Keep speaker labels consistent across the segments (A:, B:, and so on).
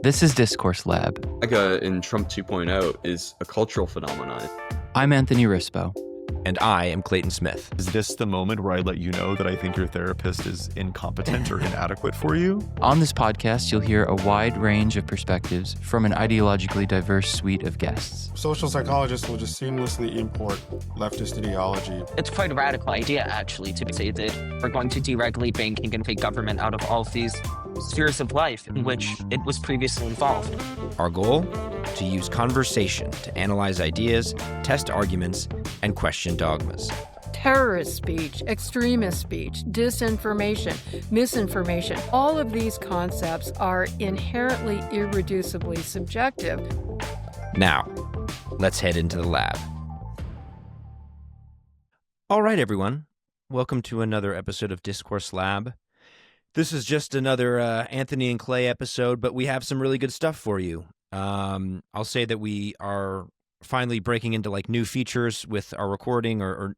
A: This is Discourse Lab.
B: MAGA in Trump 2.0 is a cultural phenomenon.
A: I'm Anthony Rispo.
C: And I am Clayton Smith.
D: Is this the moment where I let you know that I think your therapist is incompetent or inadequate for you?
A: On this podcast, you'll hear a wide range of perspectives from an ideologically diverse suite of guests.
E: Social psychologists will just seamlessly import leftist ideology.
F: It's quite a radical idea, actually, to say that we're going to deregulate banking and take government out of all of these spheres of life in which it was previously involved.
C: Our goal? To use conversation to analyze ideas, test arguments, and question dogmas.
G: Terrorist speech, extremist speech, disinformation, misinformation, all of these concepts are inherently irreducibly subjective.
C: Now, let's head into the lab. All right, everyone. Welcome to another episode of Discourse Lab. This is just another Anthony and Clay episode, but we have some really good stuff for you. I'll say that we are finally breaking into like new features with our recording or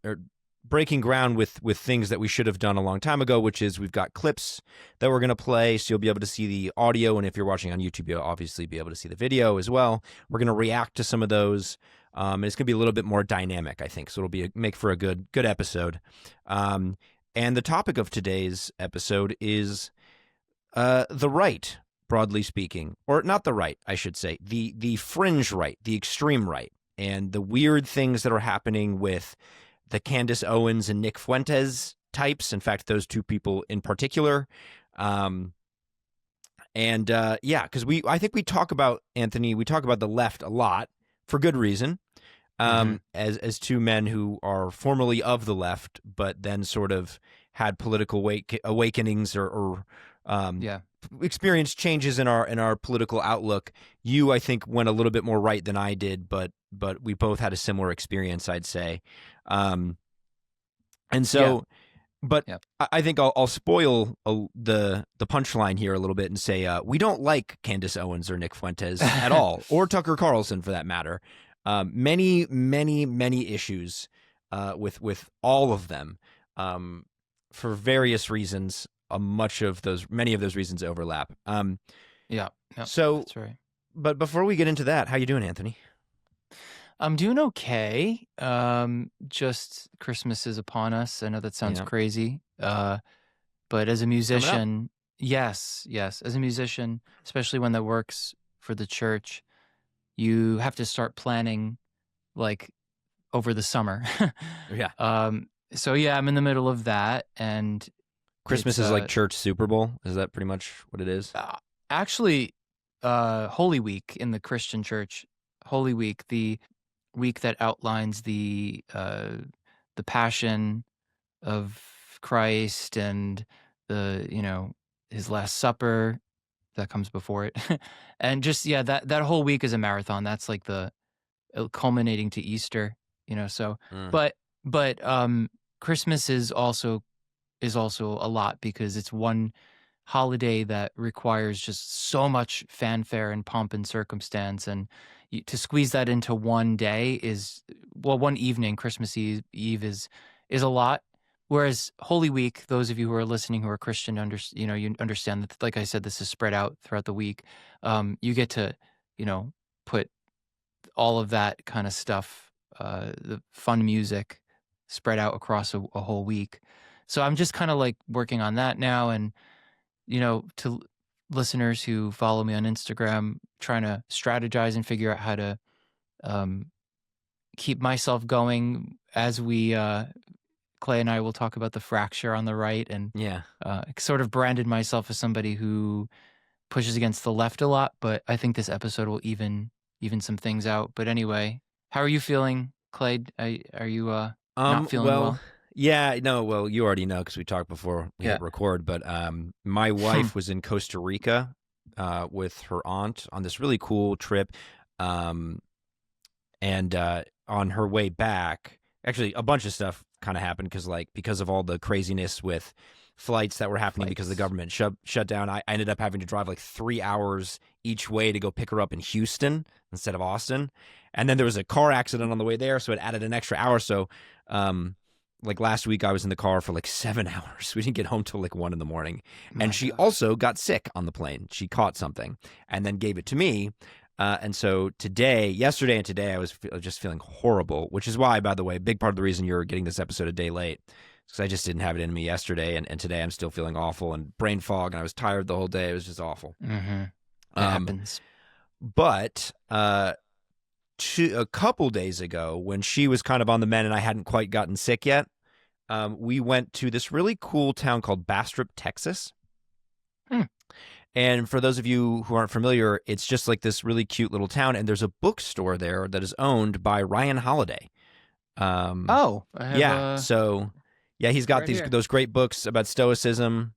C: breaking ground with things that we should have done a long time ago, which is we've got clips that we're going to play, so you'll be able to see the audio, and if you're watching on YouTube, you'll obviously be able to see the video as well. We're going to react to some of those, and it's going to be a little bit more dynamic, I think, so it'll make for a good episode. And the topic of today's episode is the right, broadly speaking, or not the right, I should say, the fringe right, the extreme right, and the weird things that are happening with the Candace Owens and Nick Fuentes types. In fact, those two people in particular. Because I think we talk about, Anthony, we talk about the left a lot for good reason. As two men who are formerly of the left, but then sort of had political awakenings or experienced changes in our political outlook. You, I think, went a little bit more right than I did, but we both had a similar experience, I'd say. I think I'll spoil the punchline here a little bit and say we don't like Candace Owens or Nick Fuentes at all, or Tucker Carlson for that matter. Many issues with all of them for various reasons. Many of those reasons overlap. So
A: that's right.
C: But before we get into that, how you doing, Anthony?
A: I'm doing okay. Just Christmas is upon us. I know that sounds crazy. But as a musician, yes. As a musician, especially one that works for the church, you have to start planning like over the summer. So I'm in the middle of that, and
C: Christmas is like church Super Bowl. Is that pretty much what it is?
A: Actually, Holy Week in the Christian church, Holy Week, the week that outlines the passion of Christ and his Last Supper that comes before it, and just that whole week is a marathon. That's like the culminating to Easter, So, but Christmas is also a lot because it's one holiday that requires just so much fanfare and pomp and circumstance, and to squeeze that into one day one evening, Christmas Eve is a lot. Whereas Holy Week, those of you who are listening who are Christian, you understand that, like I said, this is spread out throughout the week. You get to, put all of that kind of stuff, the fun music, spread out across a whole week. So I'm just kind of like working on that now, and to listeners who follow me on Instagram, trying to strategize and figure out how to keep myself going as we. Clay and I will talk about the fracture on the right, and sort of branded myself as somebody who pushes against the left a lot, but I think this episode will even some things out. But anyway, how are you feeling, Clay? Are you not feeling well?
C: Yeah, no, well, you already know because we talked before we hit record, but my wife was in Costa Rica with her aunt on this really cool trip, and on her way back, actually a bunch of stuff kind of happened because of all the craziness with flights that were happening because the government shut down. I ended up having to drive like 3 hours each way to go pick her up in Houston instead of Austin. And then there was a car accident on the way there, so it added an extra hour. So like last week I was in the car for like 7 hours. We didn't get home till like 1 a.m.
A: My
C: And she
A: God.
C: also got sick on the plane. She caught something and then gave it to me. And so yesterday and today, I was just feeling horrible, which is why, by the way, a big part of the reason you're getting this episode a day late, because I just didn't have it in me yesterday. And today I'm still feeling awful and brain fog, and I was tired the whole day. It was just awful.
A: Mm-hmm. It happens.
C: But a couple days ago, when she was kind of on the mend and I hadn't quite gotten sick yet, we went to this really cool town called Bastrop, Texas. And for those of you who aren't familiar, it's just like this really cute little town, and there's a bookstore there that is owned by Ryan Holiday.
A: I have,
C: So he's got
A: right here.
C: those great books about Stoicism.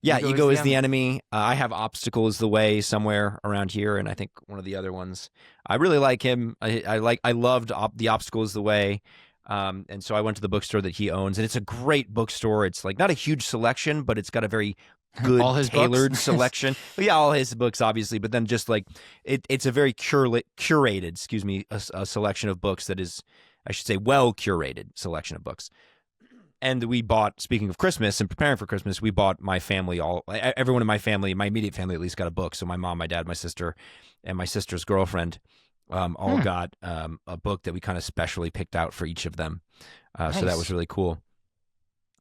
C: Yeah, Ego is the enemy. I have Obstacle is the Way somewhere around here, and I think one of the other ones. I really like him. I loved The Obstacle is the Way. And so I went to the bookstore that he owns, and it's a great bookstore. It's like not a huge selection, but it's got a very good
A: All his
C: tailored
A: books?
C: selection. Well, yeah, all his books, obviously, but then just like it's a very curated, a selection of books that is, I should say, well curated selection of books. And we bought, speaking of Christmas and preparing for Christmas, we bought my family, everyone in my family, my immediate family at least, got a book. So my mom, my dad, my sister, and my sister's girlfriend all got a book that we kind of specially picked out for each of them. So that was really cool.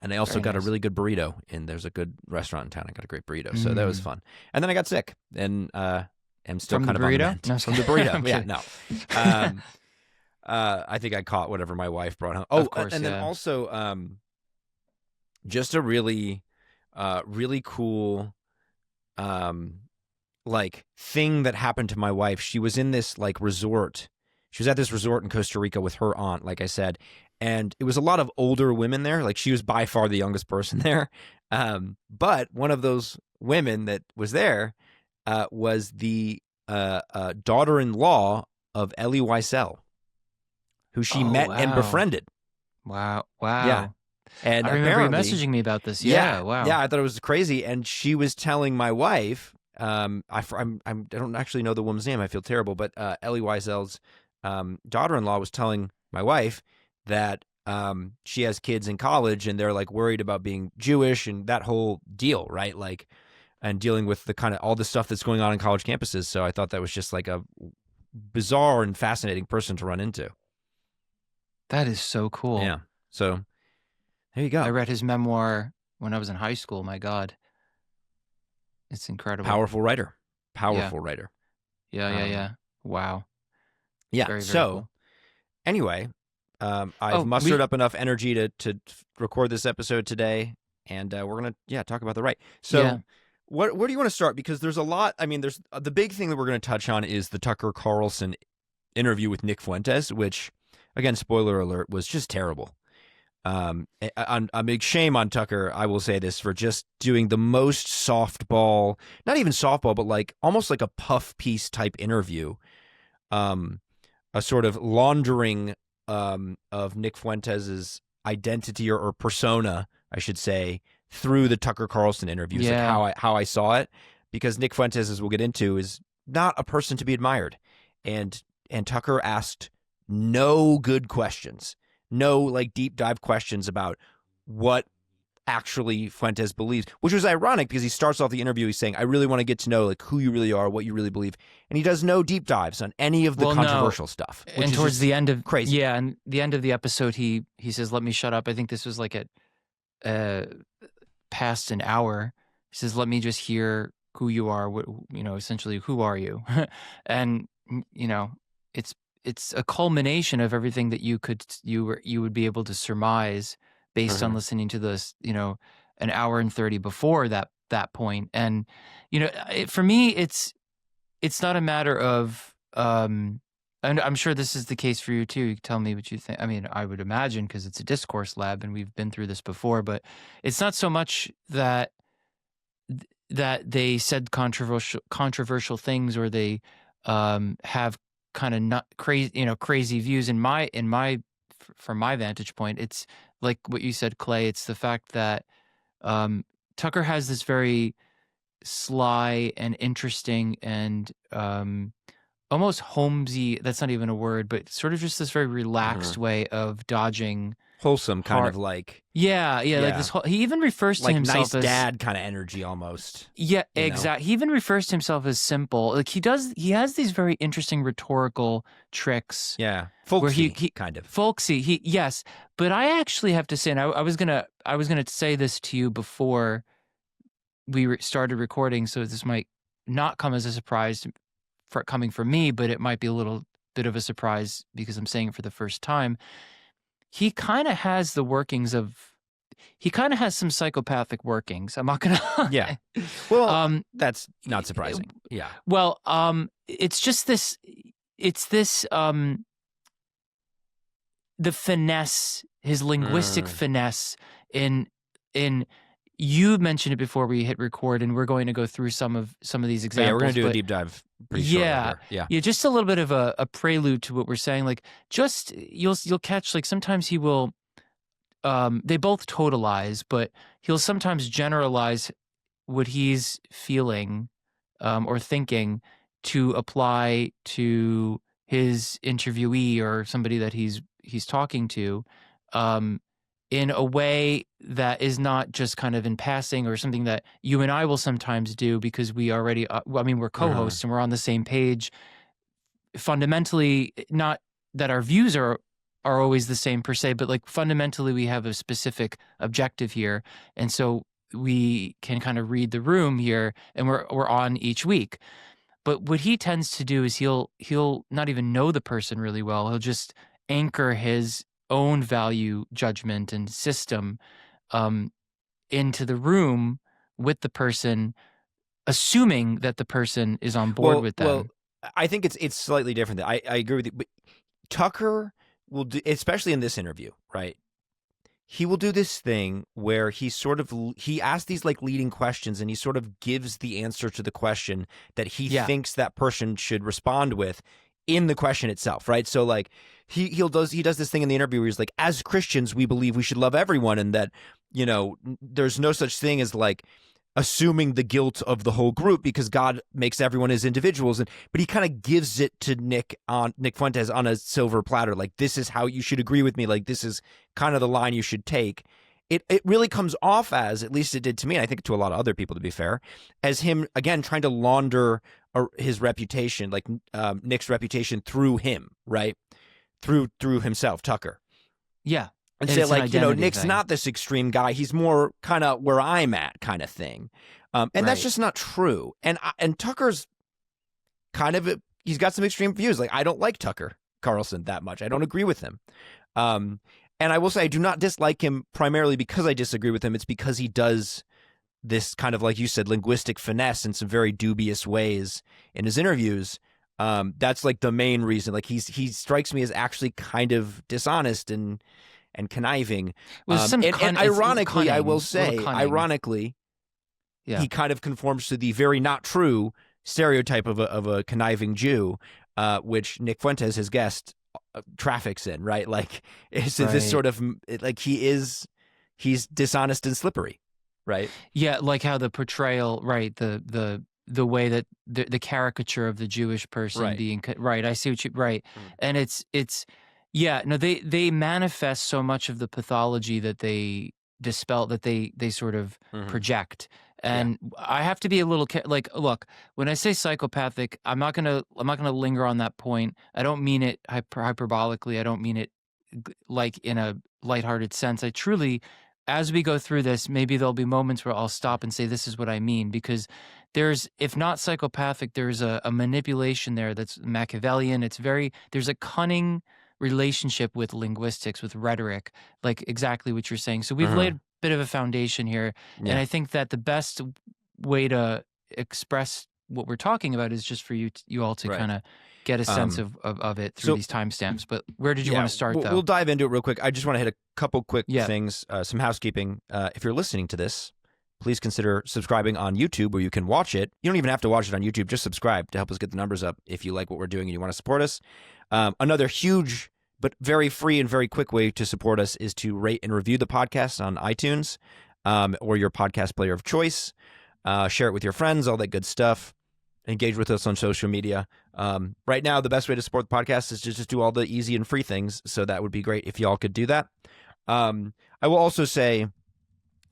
C: And I also got a really good burrito. And there's a good restaurant in town. I got a great burrito. So that was fun. And then I got sick. And am still
A: From
C: kind
A: the
C: of
A: burrito?
C: on the
A: No,
C: mend. From the burrito.
A: I'm
C: Yeah,
A: kidding.
C: no. I think I caught whatever my wife brought home. Oh,
A: Of course,
C: and then
A: yeah.
C: also just a really cool like thing that happened to my wife. She was in this like resort. She was at this resort in Costa Rica with her aunt, like I said, and it was a lot of older women there. Like she was by far the youngest person there. But one of those women that was there was the daughter-in-law of Elie Wiesel, who she met and befriended.
A: Wow.
C: Yeah. And
A: I remember you
C: apparently-
A: messaging me about this. Yeah. Wow.
C: Yeah, I thought it was crazy. And she was telling my wife, I don't actually know the woman's name. I feel terrible. But Elie Wiesel's daughter-in-law was telling my wife that she has kids in college and they're like worried about being Jewish and that whole deal, right? Like, and dealing with the kind of all the stuff that's going on in college campuses. So I thought that was just like a bizarre and fascinating person to run into.
A: That is so cool.
C: Yeah. So there you go.
A: I read his memoir when I was in high school. My God. It's incredible.
C: Powerful writer. Writer.
A: Yeah. Wow.
C: Yeah.
A: Very, very
C: So
A: cool.
C: anyway, I've mustered up enough energy to record this episode today, and we're gonna talk about the right. So
A: Yeah.
C: where do you want to start? Because there's a lot. I mean, there's the big thing that we're going to touch on is the Tucker Carlson interview with Nick Fuentes, which, again, spoiler alert, was just terrible. A big shame on Tucker, I will say this, for just doing the most softball, not even softball, but like almost like a puff piece type interview, a sort of laundering of Nick Fuentes's identity or persona, I should say, through the Tucker Carlson interviews, like how I saw it, because Nick Fuentes, as we'll get into, is not a person to be admired, and Tucker asked no good questions. No, like deep dive questions about what actually Fuentes believes, which was ironic because he starts off the interview, he's saying, I really want to get to know like who you really are, what you really believe. And he does no deep dives on any of the controversial stuff. Which
A: And
C: is
A: towards
C: just
A: the end of
C: crazy.
A: Yeah, and the end of the episode, he says, "Let me shut up." I think this was like at past an hour. He says, "Let me just hear who you are. Essentially, who are you?" And it's a culmination of everything that you would be able to surmise based on listening to this, an hour and 30 before that point. And for me, it's not a matter of and I'm sure this is the case for you too. You can tell me what you think. I mean, I would imagine, because it's a discourse lab and we've been through this before, but it's not so much that they said controversial things, or they have kind of not crazy views. From my vantage point, it's like what you said, Clay. It's the fact that Tucker has this very sly and interesting and almost Holmesy. That's not even a word, but sort of just this very relaxed way of dodging.
C: Wholesome kind
A: Hard-
C: of like
A: Yeah, like this. He even refers to
C: like
A: himself
C: nice
A: as
C: dad kind of energy almost.
A: Yeah,
C: you know?
A: exactly. He even refers to himself as simple. Like he has these very interesting rhetorical tricks.
C: Yeah,
A: where
C: folksy
A: he
C: kind of.
A: folksy. Yes, but I actually have to say, and I was gonna say this to you before we started recording, so this might not come as a surprise coming from me, but it might be a little bit of a surprise because I'm saying it for the first time. He kind of has the workings of. He kind of has some psychopathic workings. I'm not gonna.
C: Yeah. Well, that's not surprising. Yeah.
A: Well, it's just this. It's this. The finesse, his linguistic finesse in. You mentioned it before we hit record, and we're going to go through some of these examples.
C: Yeah, we're going to do a deep dive. Pretty shortly here.
A: Yeah, just a little bit of a prelude to what we're saying. Like, just you'll catch like sometimes he will. They both totalize, but he'll sometimes generalize what he's feeling or thinking to apply to his interviewee or somebody that he's talking to in a way that is not just kind of in passing or something that you and I will sometimes do because we already, we're co-hosts and we're on the same page. Fundamentally, not that our views are always the same per se, but like fundamentally we have a specific objective here. And so we can kind of read the room here and we're on each week. But what he tends to do is he'll not even know the person really well. He'll just anchor his own value judgment and system into the room with the person, assuming that the person is on board with them.
C: Well, I think it's slightly different. I agree with you. But Tucker will do, especially in this interview, right? He will do this thing where he asks these like leading questions and he sort of gives the answer to the question that he thinks that person should respond with in the question itself, right? So like he does this thing in the interview where he's like, as Christians, we believe we should love everyone and that, there's no such thing as like assuming the guilt of the whole group because God makes everyone as individuals. But he kind of gives it to Nick Fuentes on a silver platter. Like, this is how you should agree with me. Like, this is kind of the line you should take. It really comes off as, at least it did to me, and I think to a lot of other people, to be fair, as him, again, trying to launder his reputation, like Nick's reputation through him, right? Through himself, Tucker.
A: Yeah.
C: And say like, Nick's thing. Not this extreme guy. He's more kind of where I'm at kind of thing. And that's just not true. And Tucker's kind of, he's got some extreme views. Like, I don't like Tucker Carlson that much. I don't agree with him. And I will say I do not dislike him primarily because I disagree with him. It's because he does this kind of, like you said, linguistic finesse in some very dubious ways in his interviews. That's like the main reason. Like he strikes me as actually kind of dishonest and conniving. And ironically, I will say, he kind of conforms to the very not true stereotype of a conniving Jew, which Nick Fuentes, his guest, traffics in, right? Like, it's this sort of, like, he's dishonest and slippery, right? Yeah,
A: like how the portrayal, right, the way that the caricature of the Jewish person being, right, I see what you, right. And it's, yeah, no, they manifest so much of the pathology that they dispel, that they sort of project. And I have to be a little like, look, when I say psychopathic, I'm not gonna linger on that point. I don't mean it hyperbolically. I don't mean it like in a lighthearted sense. I truly, as we go through this, maybe there'll be moments where I'll stop and say, this is what I mean, because there's, if not psychopathic, there's a manipulation there that's Machiavellian. There's a cunning relationship with linguistics, with rhetoric, like exactly what you're saying. So we've laid a bit of a foundation here. And I think that the best way to express what we're talking about is just for you all to kind of get a sense of it through these timestamps. But where did you want to start, though?
C: We'll dive into it real quick. I just want to hit a couple quick things, some housekeeping. If you're listening to this, please consider subscribing on YouTube where you can watch it. You don't even have to watch it on YouTube. Just subscribe to help us get the numbers up if you like what we're doing and you want to support us. Another huge but very free and very quick way to support us is to rate and review the podcast on iTunes or your podcast player of choice. Share it with your friends, all that good stuff. engage with us on social media. Right now, the best way to support the podcast is to just do all the easy and free things. So that would be great if y'all could do that. I will also say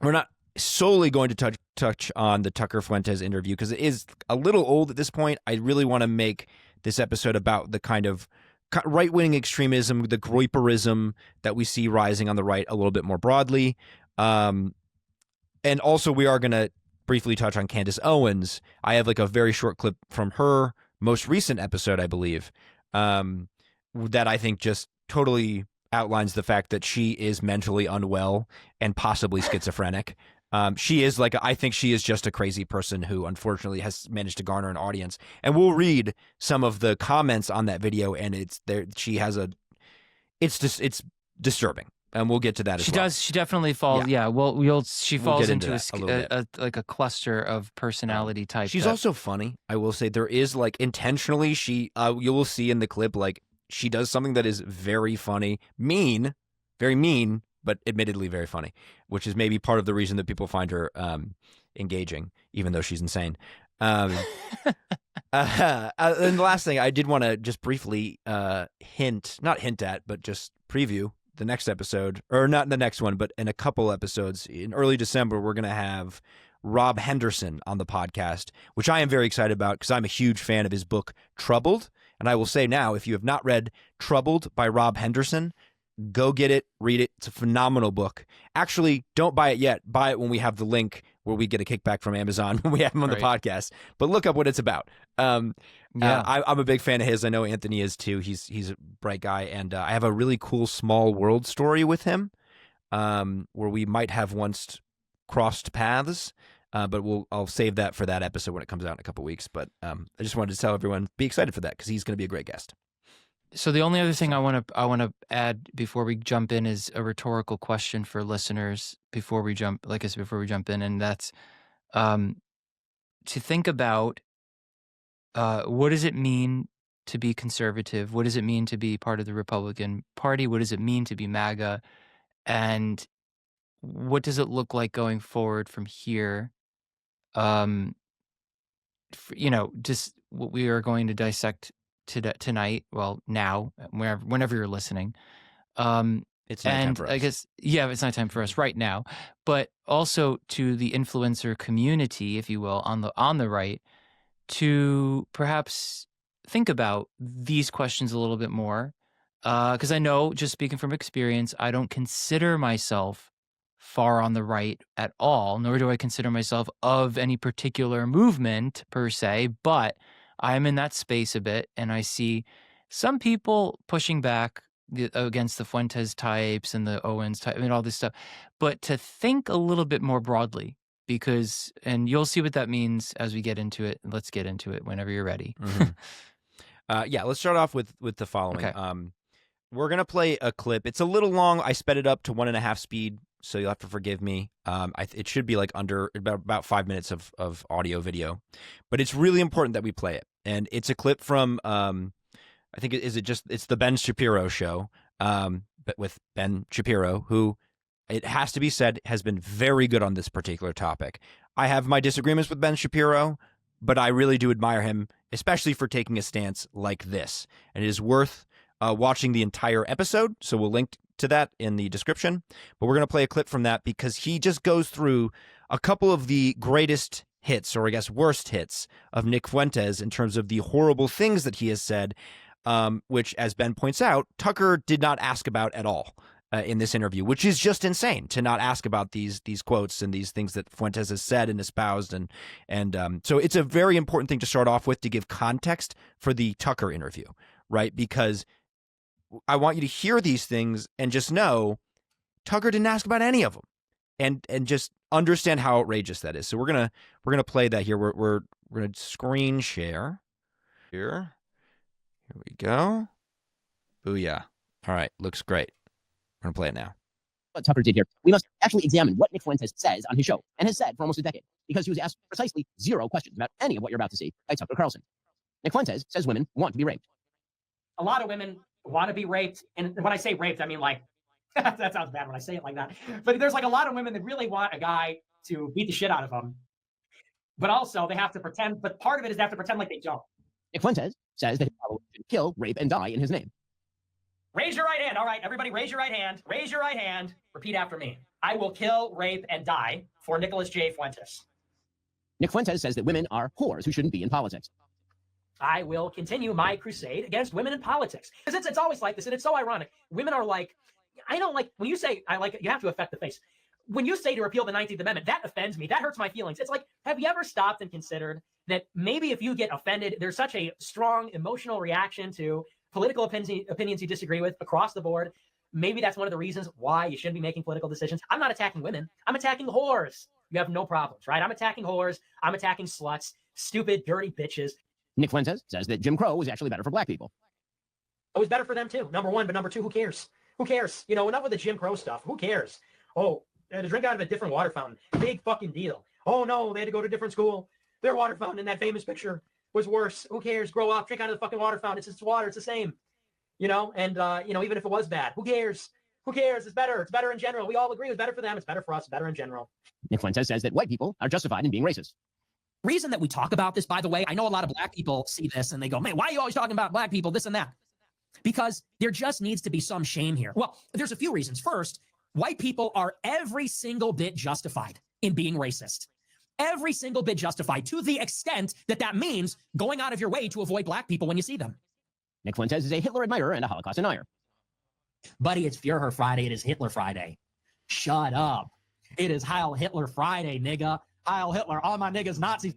C: we're not solely going to touch on the Tucker Fuentes interview because it is a little old at this point. I really want to make this episode about the kind of right-wing extremism, the groiperism that we see rising on the right a little bit more broadly. And also we are going to briefly touch on Candace Owens. I have like a very short clip from her most recent episode, I believe, that I think just totally outlines the fact that she is mentally unwell and possibly schizophrenic. She is I think she is just a crazy person who unfortunately has managed to garner an audience. And we'll read some of the comments on that video, and it's disturbing. And we'll get to that as well.
A: She definitely falls. Yeah. She falls into a cluster of personality types.
C: She's also funny. I will say there is intentionally you will see in the clip, she does something that is very funny, very mean, but admittedly very funny, which is maybe part of the reason that people find her engaging, even though she's insane. And the last thing I did want to just briefly not hint at, but just preview the next episode, or not the next one, but in a couple episodes in early December, we're going to have Rob Henderson on the podcast, which I am very excited about because I'm a huge fan of his book, Troubled. And I will say now, if you have not read Troubled by Rob Henderson, go get it, read it. It's a phenomenal book. Actually, don't buy it yet. Buy it when we have the link where we get a kickback from Amazon when we have him on the podcast. But look up what it's about. I'm a big fan of his. I know Anthony is too. He's a bright guy. And I have a really cool small world story with him where we might have once crossed paths. But I'll save that for that episode when it comes out in a couple weeks. But I just wanted to tell everyone, be excited for that because he's going to be a great guest.
A: So the only other thing I want to add before we jump in is a rhetorical question for listeners before we jump in, and that's to think about what does it mean to be conservative? What does it mean to be part of the Republican Party? What does it mean to be MAGA? And what does it look like going forward from here? Just what we are going to dissect tonight. Well, now, whenever you're listening.
C: It's nighttime for us.
A: I guess, it's nighttime for us right now. But also to the influencer community, if you will, on the right, to perhaps think about these questions a little bit more. Because I know, just speaking from experience, I don't consider myself far on the right at all, nor do I consider myself of any particular movement per se, but I am in that space a bit, and I see some people pushing back against the Fuentes types and the Owens type and all this stuff, but to think a little bit more broadly, and you'll see what that means as we get into it. Let's get into it whenever you're ready.
C: Mm-hmm. Let's start off with the following.
A: Okay.
C: We're going to play a clip. It's a little long. I sped it up to 1.5 speed, so you'll have to forgive me. It should be under about 5 minutes of audio video, but it's really important that we play it. And it's a clip from, I think, it's the Ben Shapiro show, but with Ben Shapiro, who, it has to be said, has been very good on this particular topic. I have my disagreements with Ben Shapiro, but I really do admire him, especially for taking a stance like this. And it is worth watching the entire episode, so we'll link to that in the description. But we're going to play a clip from that because he just goes through a couple of the greatest hits, or I guess worst hits, of Nick Fuentes in terms of the horrible things that he has said, which, as Ben points out, Tucker did not ask about at all in this interview, which is just insane to not ask about these quotes and these things that Fuentes has said and espoused. And so it's a very important thing to start off with to give context for the Tucker interview, right? Because I want you to hear these things and just know Tucker didn't ask about any of them, and just understand how outrageous that is. So we're gonna play that here. We're gonna screen share here. Here we go. Booyah! All right, looks great. We're gonna play it now.
H: What Tucker did here, we must actually examine what Nick Fuentes says on his show and has said for almost a decade, because he was asked precisely 0 questions about any of what you're about to see by Tucker Carlson. Nick Fuentes says women want to be raped.
I: A lot of women want to be raped, and when I say raped, I mean that sounds bad when I say it like that. But there's a lot of women that really want a guy to beat the shit out of them. but also they have to pretend. But part of it is they have to pretend like they don't.
H: Nick Fuentes says that his followers should kill, rape, and die in his name.
I: Raise your right hand. All right, everybody, raise your right hand. Raise your right hand. Repeat after me. I will kill, rape, and die for Nicholas J. Fuentes.
H: Nick Fuentes says that women are whores who shouldn't be in politics.
I: I will continue my crusade against women in politics. Because it's always like this, and it's so ironic. Women are like, I don't like, when you say, I like it, you have to affect the face. When you say to repeal the 19th Amendment, that offends me. That hurts my feelings. It's like, have you ever stopped and considered that maybe if you get offended, there's such a strong emotional reaction to political opinions you disagree with across the board. Maybe that's one of the reasons why you shouldn't be making political decisions. I'm not attacking women. I'm attacking whores. You have no problems, right? I'm attacking whores. I'm attacking sluts, stupid, dirty bitches.
H: Nick Fuentes says that Jim Crow was actually better for black people.
I: It was better for them too, number one, but number two, who cares? Who cares? You know, enough with the Jim Crow stuff. Who cares? Oh, they had to drink out of a different water fountain. Big fucking deal. Oh no, they had to go to a different school. Their water fountain in that famous picture was worse. Who cares? Grow up, drink out of the fucking water fountain. It's just water. It's the same. You know, and you know, even if it was bad, who cares? Who cares? It's better. It's better in general. We all agree it was better for them. It's better for us. It's better in general.
H: Nick Fuentes says that white people are justified in being racist.
J: Reason that we talk about this, by the way, I know a lot of black people see this and they go, man, why are you always talking about black people, this and that? Because there just needs to be some shame here. Well, there's a few reasons. First, white people are every single bit justified in being racist. Every single bit justified, to the extent that that means going out of your way to avoid black people when you see them.
H: Nick Fuentes is a Hitler admirer and a Holocaust denier.
J: Buddy, it's Führer Friday. It is Hitler Friday. Shut up. It is Heil Hitler Friday, nigga. Heil Hitler, all my niggas Nazis.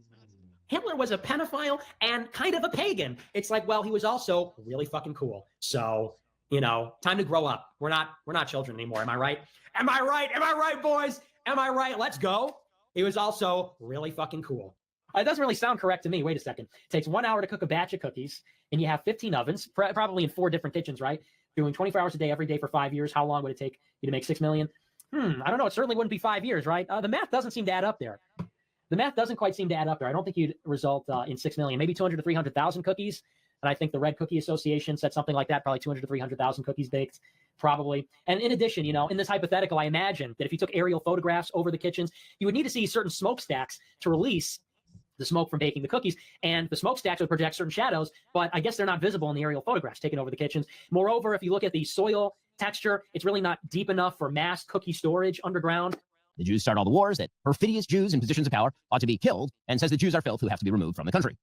J: Hitler was a pedophile and kind of a pagan. It's like, well, he was also really fucking cool. So, you know, time to grow up. We're not children anymore. Am I right? Am I right? Am I right, boys? Am I right? Let's go. He was also really fucking cool. It doesn't really sound correct to me. Wait a second. It takes 1 hour to cook a batch of cookies, and you have 15 ovens, probably in 4 different kitchens, right? Doing 24 hours a day, every day for 5 years. How long would it take you to make 6 million? I don't know. It certainly wouldn't be 5 years, right? The math doesn't seem to add up there. The math doesn't quite seem to add up there. I don't think you'd result in 6 million, maybe 200 to 300,000 cookies. And I think the Red Cookie Association said something like that, probably 200 to 300,000 cookies baked, probably. And in addition, you know, in this hypothetical, I imagine that if you took aerial photographs over the kitchens, you would need to see certain smokestacks to release the smoke from baking the cookies, and the smokestacks would project certain shadows, but I guess they're not visible in the aerial photographs taken over the kitchens. Moreover, if you look at the soil texture, it's really not deep enough for mass cookie storage underground.
H: The Jews start all the wars, that perfidious Jews in positions of power ought to be killed, and says the Jews are filth who have to be removed from the country.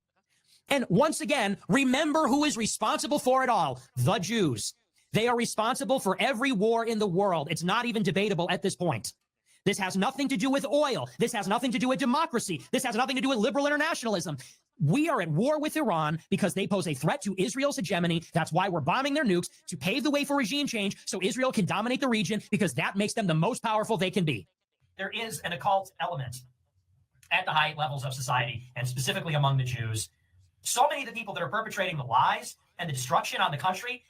J: And once again, remember who is responsible for it all: the Jews. They are responsible for every war in the world. It's not even debatable at this point. This has nothing to do with oil. This has nothing to do with democracy. This has nothing to do with liberal internationalism. We are at war with Iran because they pose a threat to Israel's hegemony. That's why we're bombing their nukes, to pave the way for regime change so Israel can dominate the region, because that makes them the most powerful they can be.
I: There is an occult element at the high levels of society, and specifically among the Jews. So many of the people that are perpetrating the lies and the destruction on the country,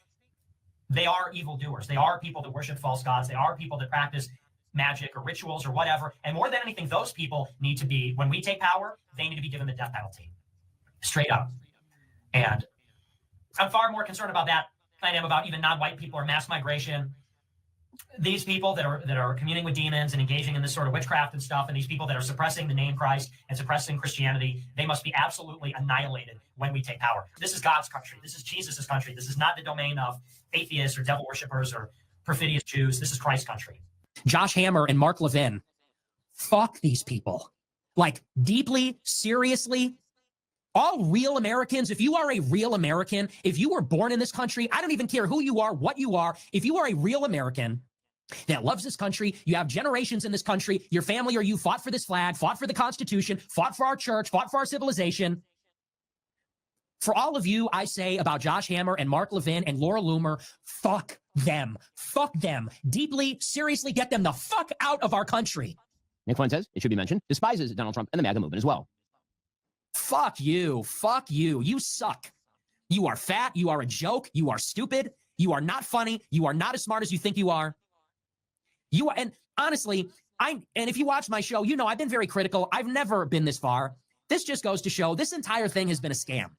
I: they are evildoers. They are people that worship false gods. They are people that practice magic or rituals or whatever. And more than anything, those people need to be, when we take power, they need to be given the death penalty. Straight up. And I'm far more concerned about that than I am about even non-white people or mass migration. These people that are communing with demons and engaging in this sort of witchcraft and stuff, and these people that are suppressing the name Christ and suppressing Christianity, they must be absolutely annihilated when we take power. This is God's country. This is Jesus' country. This is not the domain of atheists or devil worshippers or perfidious Jews. This is Christ's country.
J: Josh Hammer and Mark Levin, fuck these people. Like, deeply, seriously. All real Americans, if you are a real American, if you were born in this country, I don't even care who you are, what you are, if you are a real American that loves this country, you have generations in this country, your family or you fought for this flag, fought for the Constitution, fought for our church, fought for our civilization. For all of you, I say about Josh Hammer and Mark Levin and Laura Loomer, fuck them. Fuck them. Deeply, seriously, get them the fuck out of our country.
H: Nick Fuentes, it should be mentioned, despises Donald Trump and the MAGA movement as well.
J: Fuck you. Fuck you. You suck. You are fat. You are a joke. You are stupid. You are not funny. You are not as smart as you think you are. You are, and honestly, and if you watch my show, you know I've been very critical. I've never been this far. This just goes to show this entire thing has been a scam.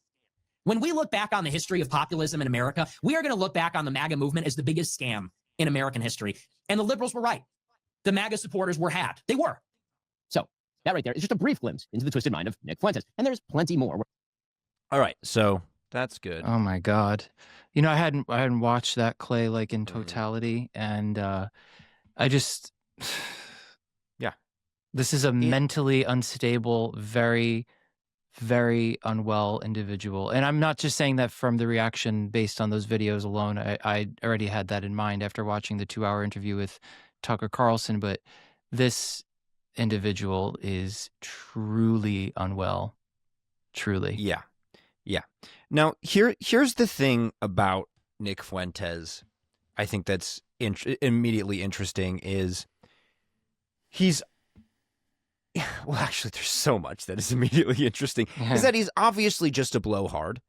J: When we look back on the history of populism in America, we are going to look back on the MAGA movement as the biggest scam in American history. And the liberals were right. The MAGA supporters were had. They were.
H: So, That right there is just a brief glimpse into the twisted mind of Nick Fuentes, and there's plenty more.
C: All right, so that's good.
A: Oh my God. You know, I hadn't watched that, Clay, like in totality, and I just
C: Yeah.
A: This is a mentally unstable, very, very unwell individual. And I'm not just saying that from the reaction based on those videos alone. I already had that in mind after watching the 2-hour interview with Tucker Carlson, but this individual is truly unwell. Truly.
C: Yeah. Yeah. Now, here's the thing about Nick Fuentes, I think that's immediately interesting is he's, well, actually, there's so much that is immediately interesting, is that he's obviously just a blowhard.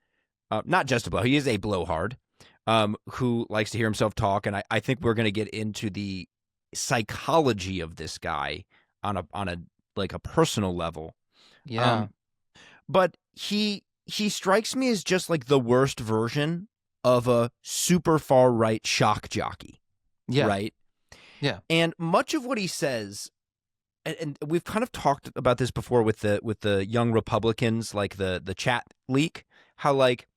C: Not just a blow. He is a blowhard who likes to hear himself talk. And I think we're going to get into the psychology of this guy on a like a personal level.
A: Yeah.
C: But he strikes me as just like the worst version of a super far right shock jockey.
A: Yeah.
C: Right.
A: Yeah.
C: And much of what he says, and we've kind of talked about this before with the young Republicans, like the chat leak, how like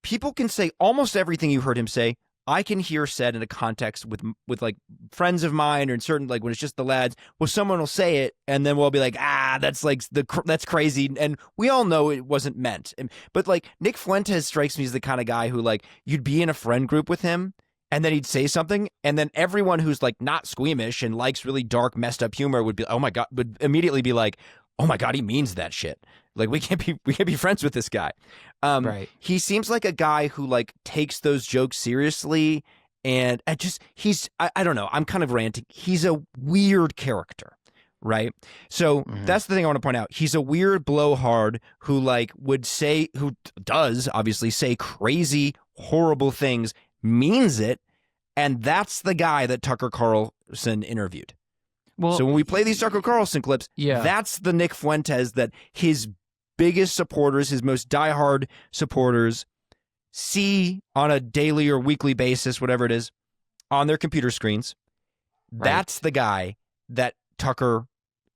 C: people can say almost everything you heard him say, I can hear said in a context with like friends of mine or in certain, like when it's just the lads, well, someone will say it and then we'll be like, that's like that's crazy. And we all know it wasn't meant. But like Nick Fuentes strikes me as the kind of guy who like you'd be in a friend group with him and then he'd say something and then everyone who's like not squeamish and likes really dark, messed up humor would be, oh my God, would immediately be like, oh my God, he means that shit. Like we can't be friends with this guy.
A: Right.
C: He seems like a guy who like takes those jokes seriously, and I don't know. I'm kind of ranting. He's a weird character, right? So that's the thing I want to point out. He's a weird blowhard who like who does obviously say crazy, horrible things, means it, and that's the guy that Tucker Carlson interviewed.
A: Well,
C: so when we play these Tucker Carlson clips, that's the Nick Fuentes that his biggest supporters, his most diehard supporters, see on a daily or weekly basis, whatever it is, on their computer screens. Right. That's the guy that Tucker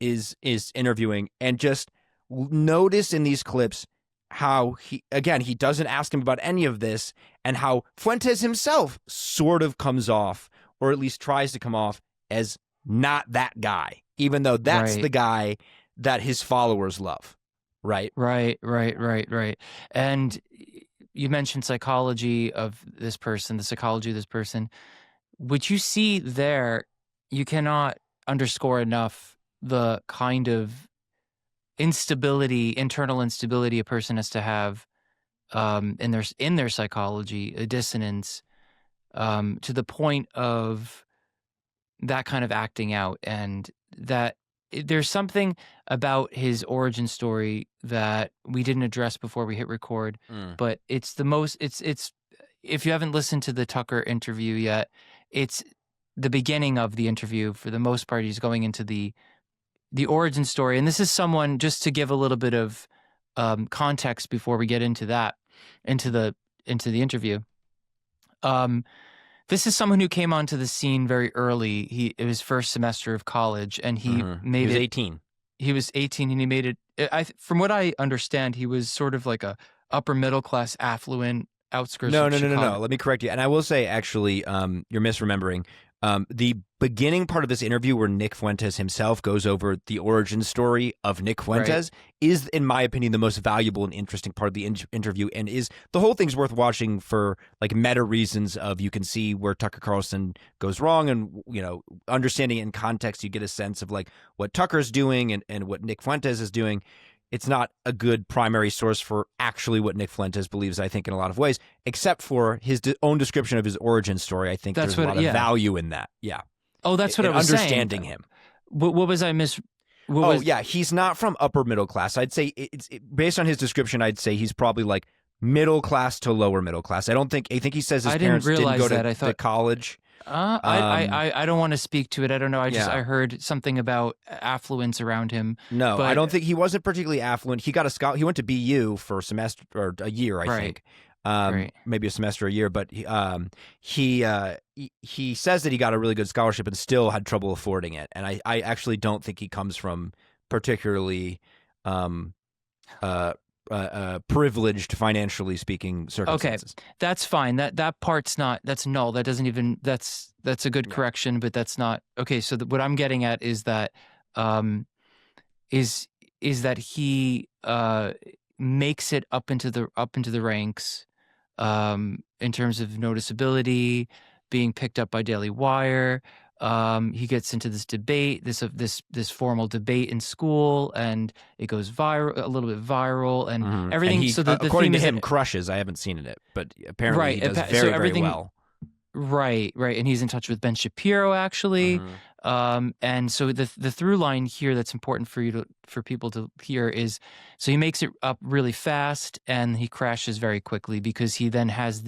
C: is interviewing. And just notice in these clips how he doesn't ask him about any of this, and how Fuentes himself sort of comes off, or at least tries to come off, as not that guy, even though that's the guy that his followers love. Right.
A: And you mentioned psychology of this person, the psychology of this person. What you see there, you cannot underscore enough the kind of internal instability a person has to have in their psychology, a dissonance to the point of that kind of acting out, and that there's something about his origin story that we didn't address before we hit record, but it's if you haven't listened to the Tucker interview yet, it's the beginning of the interview. For the most part, he's going into the origin story. And this is someone, just to give a little bit of context before we get into that, into the interview. This is someone who came onto the scene very early. It was first semester of college, and he was
C: 18.
A: He was 18, and he made it. From what I understand, he was sort of like a upper middle class, affluent outskirts.
C: No.
A: Chicago.
C: Let me correct you. And I will say, actually, you're misremembering. The beginning part of this interview where Nick Fuentes himself goes over the origin story of Nick Fuentes is, in my opinion, the most valuable and interesting part of the interview, and is the whole thing's worth watching for like meta reasons of you can see where Tucker Carlson goes wrong, and understanding it in context, you get a sense of like what Tucker's doing and what Nick Fuentes is doing. It's not a good primary source for actually what Nick Fuentes believes, I think, in a lot of ways, except for his own description of his origin story. I think there's a lot of value in that. Yeah.
A: Oh, that's what I was
C: understanding
A: saying.
C: Him.
A: What was I miss?
C: He's not from upper middle class. I'd say based on his description, I'd say he's probably like middle class to lower middle class. I think he says his parents didn't go to college.
A: I don't want to speak to it. I don't know. I heard something about affluence around him.
C: No,
A: but
C: I don't think he wasn't particularly affluent. He got he went to BU for a semester or a year, I think. Maybe a semester, a year, but he says that he got a really good scholarship and still had trouble affording it. And I actually don't think he comes from particularly privileged, financially speaking, circumstances.
A: Okay, that's fine. That part's not. That's null. That doesn't even. That's a good correction, but that's not okay. So what I'm getting at is that is that he makes it up into the ranks in terms of noticeability, being picked up by Daily Wire. He gets into this debate, this formal debate in school, and it goes viral, a little bit viral, and everything.
C: And he,
A: so the
C: according
A: theme
C: to
A: is
C: him,
A: that,
C: crushes. I haven't seen it, but apparently
A: right,
C: he does
A: so
C: very, very
A: everything,
C: well.
A: Right, and he's in touch with Ben Shapiro actually. And so the through line here that's important for people to hear is, so he makes it up really fast and he crashes very quickly because he then has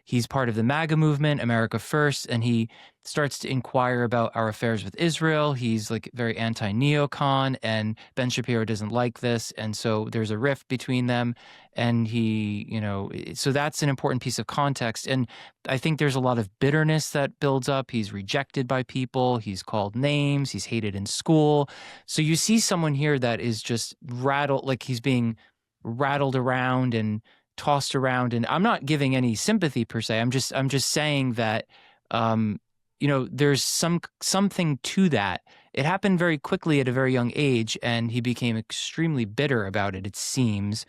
A: he's part of the MAGA movement, America First, and he starts to inquire about our affairs with Israel. He's like very anti-neocon, and Ben Shapiro doesn't like this, and so there's a rift between them, and so that's an important piece of context. And I think there's a lot of bitterness that builds up. He's rejected by people. He's called names. He's hated in school. So you see someone here that is just rattled, like he's being rattled around and tossed around. And I'm not giving any sympathy per se. I'm just saying that, there's something to that. It happened very quickly at a very young age, and he became extremely bitter about it, it seems.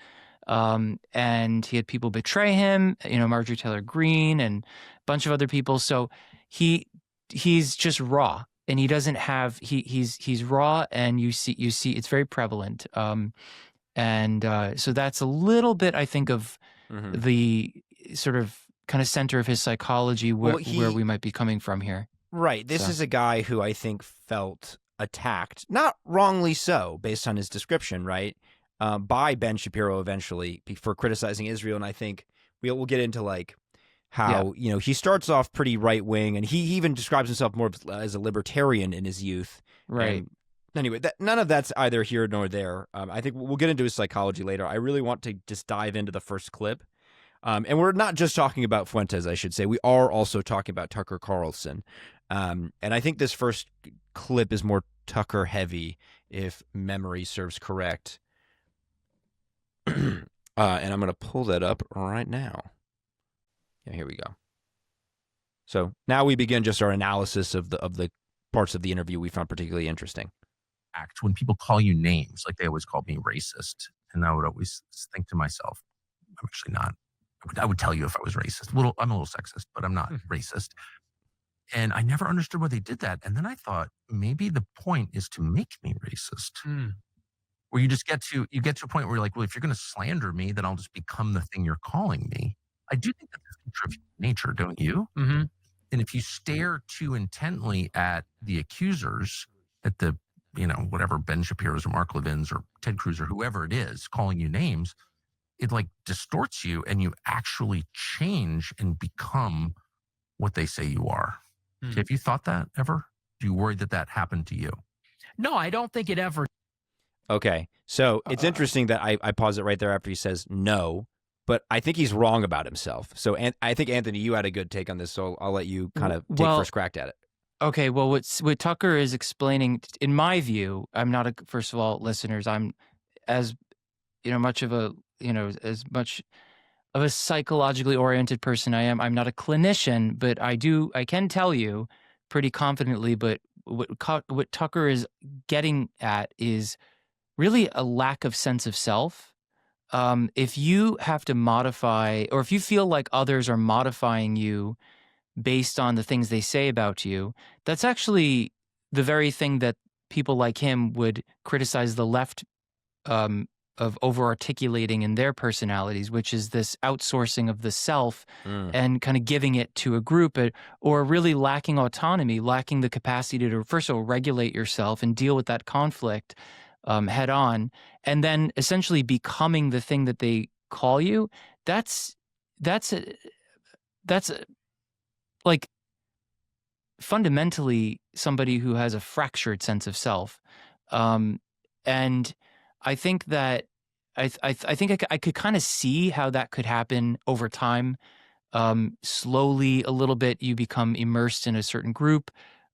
A: And he had people betray him, Marjorie Taylor Greene and a bunch of other people. So he's just raw, and he doesn't have, he's raw, and you see it's very prevalent. So that's a little bit, I think, of the sort of kind of center of his psychology where we might be coming from here.
C: Right. This is a guy who I think felt attacked, not wrongly so, based on his description, right? By Ben Shapiro eventually for criticizing Israel. And I think we'll get into like how, he starts off pretty right wing, and he even describes himself more as a libertarian in his youth.
A: Right.
C: And anyway, none of that's either here nor there. I think we'll get into his psychology later. I really want to just dive into the first clip. And we're not just talking about Fuentes, I should say. We are also talking about Tucker Carlson. And I think this first clip is more Tucker heavy, if memory serves correct. And I'm going to pull that up right now. Yeah, here we go. So now we begin just our analysis of the parts of the interview we found particularly interesting.
K: When people call you names, like they always called me racist, and I would always think to myself, I'm actually not. I would tell you if I was racist. I'm a little sexist, but I'm not racist. And I never understood why they did that. And then I thought maybe the point is to make me racist. Where you just get to a point where you're like, well, if you're going to slander me, then I'll just become the thing you're calling me. I do think that's a feature of nature, don't you? And if you stare too intently at the accusers, at the whatever Ben Shapiro's or Mark Levin's or Ted Cruz or whoever it is calling you names, it like distorts you, and you actually change and become what they say you are. Have you thought that ever? Do you worry that happened to you?
J: No, I don't think it ever.
C: Okay. So it's interesting that I pause it right there after he says no, but I think he's wrong about himself. So I think, Anthony, you had a good take on this, so I'll let you kind of take first crack at it.
A: Okay, well, what Tucker is explaining, in my view, I'm not first of all, listeners, I'm as much of a as much of a psychologically oriented person I am. I'm not a clinician, but I can tell you pretty confidently. But what Tucker is getting at is really a lack of sense of self. If you have to modify, or if you feel like others are modifying you based on the things they say about you, that's actually the very thing that people like him would criticize the left of over-articulating in their personalities, which is this outsourcing of the self and kind of giving it to a group, or really lacking autonomy, lacking the capacity to, first of all, regulate yourself and deal with that conflict head on, and then essentially becoming the thing that they call you. That's like fundamentally somebody who has a fractured sense of self. And I think that I think I could kind of see how that could happen over time. Slowly, a little bit, you become immersed in a certain group,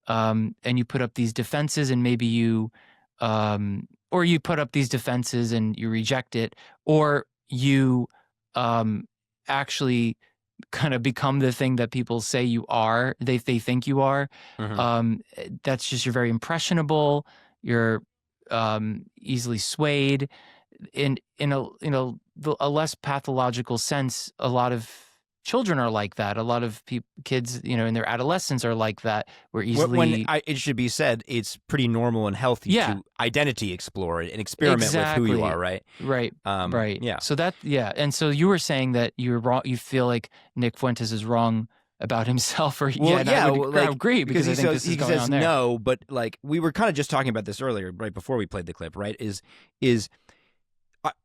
A: and you put up these defenses, and maybe you or you put up these defenses and you reject it, or you actually kind of become the thing that people say you are, they think you are. That's just, you're very impressionable, you're easily swayed. In a less pathological sense, a lot of children are like that. A lot of kids, in their adolescence are like that. We're easily.
C: It should be said, it's pretty normal and healthy to identity explore and experiment with who you are, right?
A: Right. Right.
C: Yeah.
A: So and so you were saying that you're wrong. You feel like Nick Fuentes is wrong about himself, or I would agree, because I think this is going on there.
C: No, but like we were kind of just talking about this earlier, right before we played the clip, right?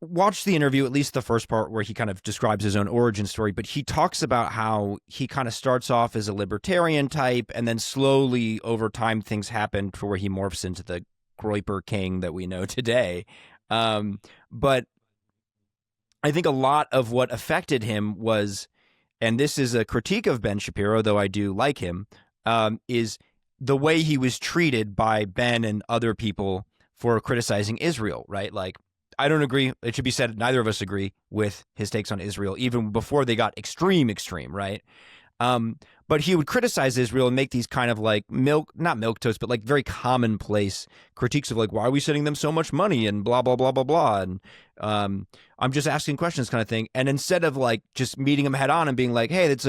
C: Watch the interview, at least the first part where he kind of describes his own origin story, but he talks about how he kind of starts off as a libertarian type, and then slowly over time things happen to where he morphs into the Groyper king that we know today. But I think a lot of what affected him was, and this is a critique of Ben Shapiro, though I do like him, is the way he was treated by Ben and other people for criticizing Israel, right? Like, I don't agree. It should be said, neither of us agree with his takes on Israel, even before they got extreme, right? But he would criticize Israel and make these kind of like not milquetoast, but like very commonplace critiques of like, why are we sending them so much money and blah, blah, blah, blah, blah. And I'm just asking questions kind of thing. And instead of like just meeting him head on and being like, hey, it's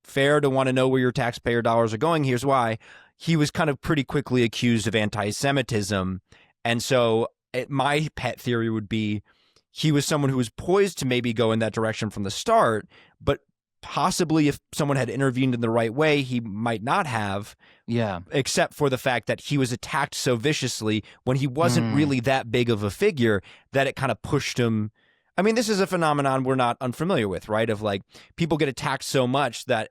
C: fair to want to know where your taxpayer dollars are going. Here's why. He was kind of pretty quickly accused of anti-Semitism. And so my pet theory would be he was someone who was poised to maybe go in that direction from the start, but possibly if someone had intervened in the right way, he might not have.
A: Yeah.
C: Except for the fact that he was attacked so viciously when he wasn't really that big of a figure that it kind of pushed him. I mean, this is a phenomenon we're not unfamiliar with, right? Of like people get attacked so much that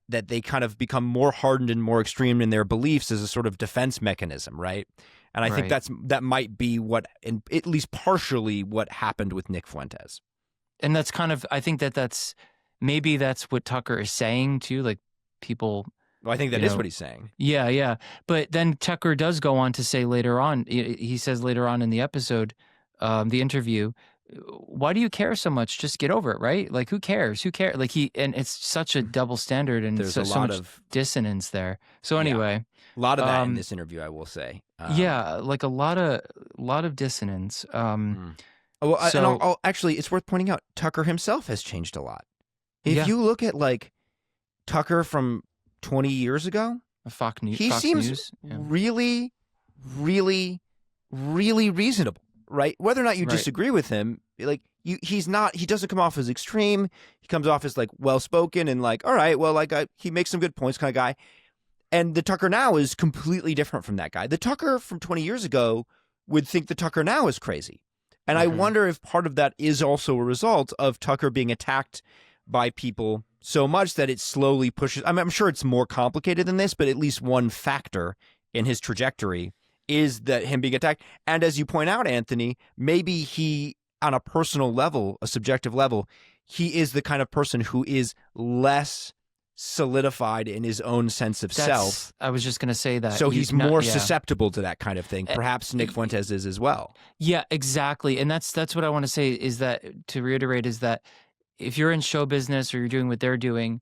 C: they kind of become more hardened and more extreme in their beliefs as a sort of defense mechanism, right? And I think that might be what, at least partially, what happened with Nick Fuentes.
A: And that's kind of, I think that's what Tucker is saying too. Like people.
C: Well, I think that is what he's saying.
A: Yeah, yeah. But then Tucker does go on to say later on. He says later on in the episode, the interview, why do you care so much? Just get over it, right? Like, who cares? Like and it's such a double standard, and
C: there's
A: so
C: lot
A: much
C: of
A: dissonance there. So anyway,
C: a lot of that in this interview, I will say.
A: Like a lot of dissonance.
C: Actually, it's worth pointing out, Tucker himself has changed a lot. If you look at like Tucker from 20 years ago,
A: Fox News,
C: he seems really, really, really reasonable. Right, whether or not you disagree with him, like he doesn't come off as extreme. He comes off as like well spoken and like, all right, well, like he makes some good points kind of guy. And the Tucker now is completely different from that guy. The Tucker from 20 years ago would think the Tucker now is crazy, and I wonder if part of that is also a result of Tucker being attacked by people so much that it slowly pushes. I mean, I'm sure it's more complicated than this, but at least one factor in his trajectory is that him being attacked. And as you point out, Anthony, maybe he, on a personal level, a subjective level, he is the kind of person who is less solidified in his own sense of self.
A: I was just going to say that.
C: So he's more susceptible to that kind of thing. Perhaps Nick Fuentes is as well.
A: Yeah, exactly. And that's what I want to say, is that, to reiterate, is that if you're in show business or you're doing what they're doing,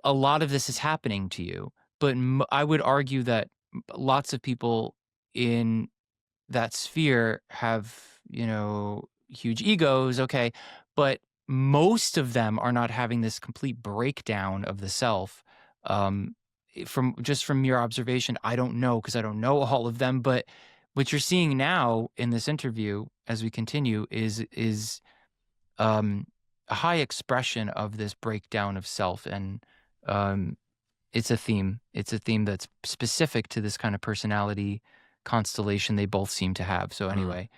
A: a lot of this is happening to you. But I would argue that lots of people in that sphere have, huge egos, okay, but most of them are not having this complete breakdown of the self. From your observation, I don't know, because I don't know all of them, but what you're seeing now in this interview as we continue is a high expression of this breakdown of self, and it's a theme that's specific to this kind of personality constellation they both seem to have. So anyway,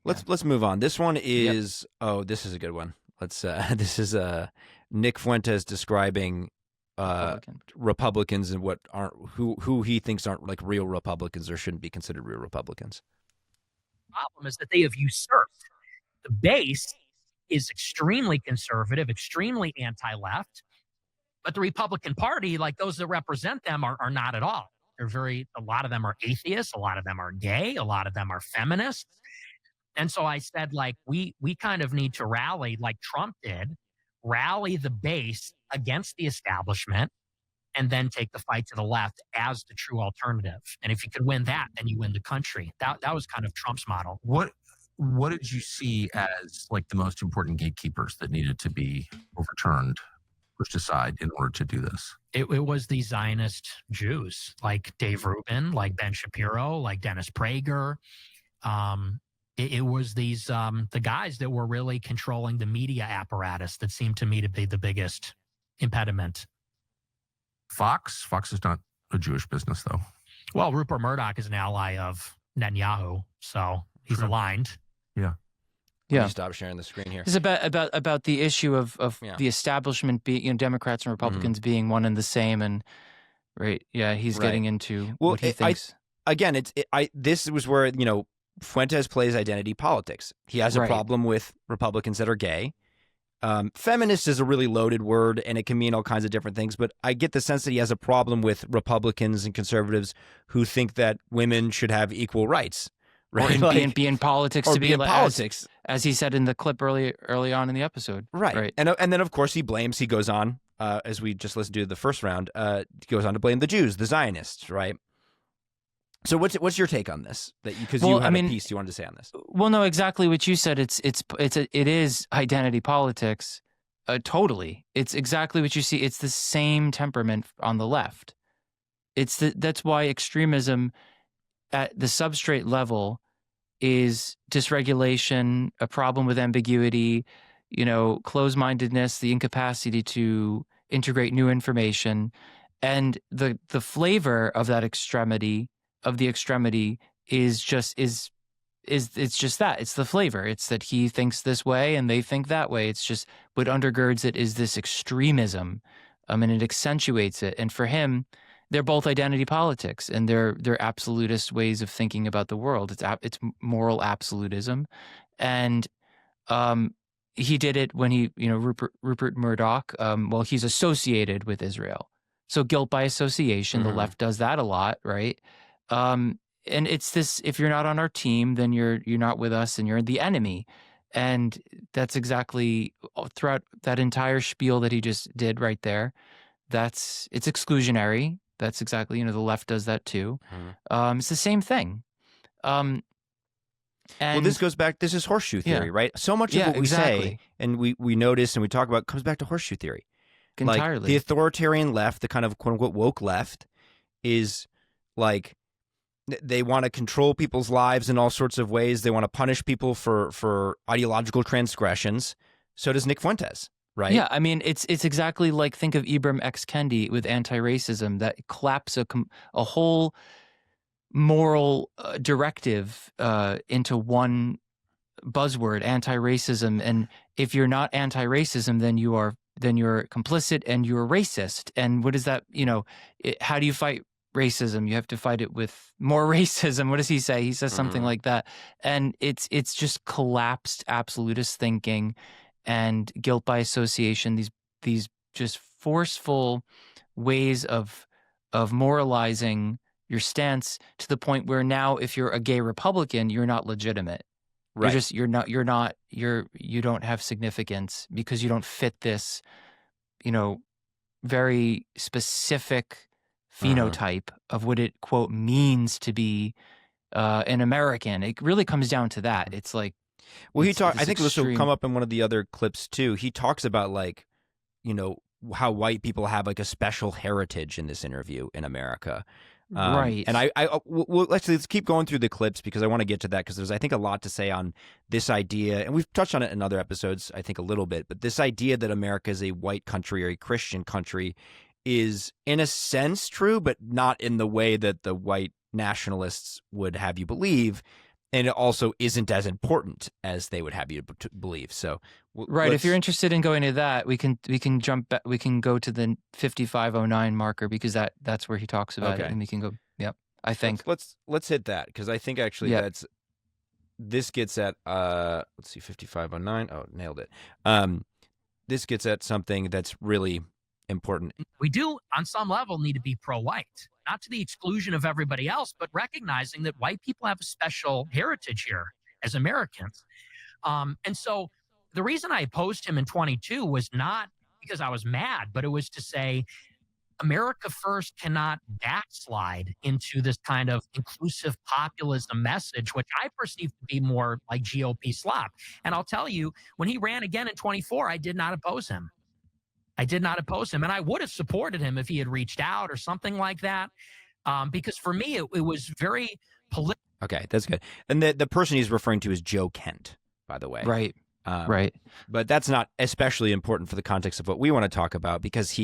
C: let's move on. This one is this is a good one. This is Nick Fuentes describing Republicans and what aren't who he thinks aren't like real Republicans or shouldn't be considered real Republicans.
J: The problem is that they have usurped. The base is extremely conservative, extremely anti-left, but the Republican Party, like those that represent them, are not at all. A lot of them are atheists, a lot of them are gay, a lot of them are feminists. And so I said, like, we kind of need to rally like Trump did, rally the base against the establishment, and then take the fight to the left as the true alternative. And if you could win that, then you win the country. That was kind of Trump's model.
K: What did you see as like the most important gatekeepers that needed to be overturned, pushed aside in order to do this?
J: It was the Zionist Jews, like Dave Rubin, like Ben Shapiro, like Dennis Prager. It was these the guys that were really controlling the media apparatus that seemed to me to be the biggest impediment.
K: Fox is not a Jewish business, though.
J: Well, Rupert Murdoch is an ally of Netanyahu, so he's aligned.
K: Yeah.
C: Yeah. Stop sharing the screen here.
A: It's about the issue of the establishment being, Democrats and Republicans being one and the same, and he's getting into what he thinks.
C: This was where Fuentes plays identity politics. He has a problem with Republicans that are gay. Feminist is a really loaded word, and it can mean all kinds of different things, but I get the sense that he has a problem with Republicans and conservatives who think that women should have equal rights. Right?
A: Or be in politics
C: or
A: to
C: be in politics.
A: As he said in the clip early on in the episode.
C: Right. And then, of course, he goes on, as we just listened to the first round, he goes on to blame the Jews, the Zionists, right? So what's your take on this? Because you had a piece you wanted to say on this.
A: Well, no, exactly what you said. It is identity politics, totally. It's exactly what you see. It's the same temperament on the left. That's why extremism at the substrate level is dysregulation, a problem with ambiguity, closed-mindedness, the incapacity to integrate new information, and the flavor of that extremity is just that. It's the flavor. It's that he thinks this way and they think that way. It's just what undergirds it is this extremism, and it accentuates it. And for him, they're both identity politics, and they're absolutist ways of thinking about the world. It's moral absolutism, and he did it when he Rupert Murdoch. He's associated with Israel, so guilt by association. The left does that a lot, right? And it's this: if you're not on our team, then you're not with us, and you're the enemy. And that's exactly throughout that entire spiel that he just did right there. It's exclusionary. That's exactly, the left does that too. It's the same thing. And
C: this goes back, this is horseshoe theory, right? So much of what we say and we notice and we talk about comes back to horseshoe theory.
A: Entirely.
C: Like the authoritarian left, the kind of quote unquote woke left, is like they want to control people's lives in all sorts of ways. They want to punish people for ideological transgressions. So does Nick Fuentes. Right.
A: Yeah, it's exactly like, think of Ibram X. Kendi with anti-racism, that collapse a whole moral directive into one buzzword, anti-racism. And if you're not anti-racism, then you're complicit and you're racist. And what is that? How do you fight racism? You have to fight it with more racism. What does he say? He says something like that. And it's just collapsed absolutist thinking and guilt by association, these just forceful ways of moralizing your stance to the point where now, if you're a gay Republican, you're not legitimate.
C: Right.
A: You don't have significance because you don't fit this, very specific phenotype of what it, quote, means to be an American. It really comes down to that. It's like,
C: well, I think this will come up in one of the other clips too. He talks about how white people have like a special heritage in this interview in America.
A: Right.
C: And let's keep going through the clips because I want to get to that because there's, I think, a lot to say on this idea. And we've touched on it in other episodes, I think, a little bit. But this idea that America is a white country or a Christian country is in a sense true, but not in the way that the white nationalists would have you believe. And it also isn't as important as they would have you to believe. So,
A: right. If you're interested in going to that, we can jump back. We can go to the 5509 marker because that's where he talks about it, and we can go. Yep. I think
C: let's hit that because I think actually this gets at let's see 5509. Oh, nailed it. This gets at something that's really important.
J: We do, on some level, need to be pro-white, not to the exclusion of everybody else, but recognizing that white people have a special heritage here as Americans. And so the reason I opposed him in 22 was not because I was mad, but it was to say America First cannot backslide into this kind of inclusive populism message, which I perceive to be more like GOP slop. And I'll tell you, when he ran again in 24, I did not oppose him. I did not oppose him. And I would have supported him if he had reached out or something like that. Because for me, it was very political.
C: Okay, that's good. And the person he's referring to is Joe Kent, by the way.
A: Right. Right.
C: But that's not especially important for the context of what we want to talk about, because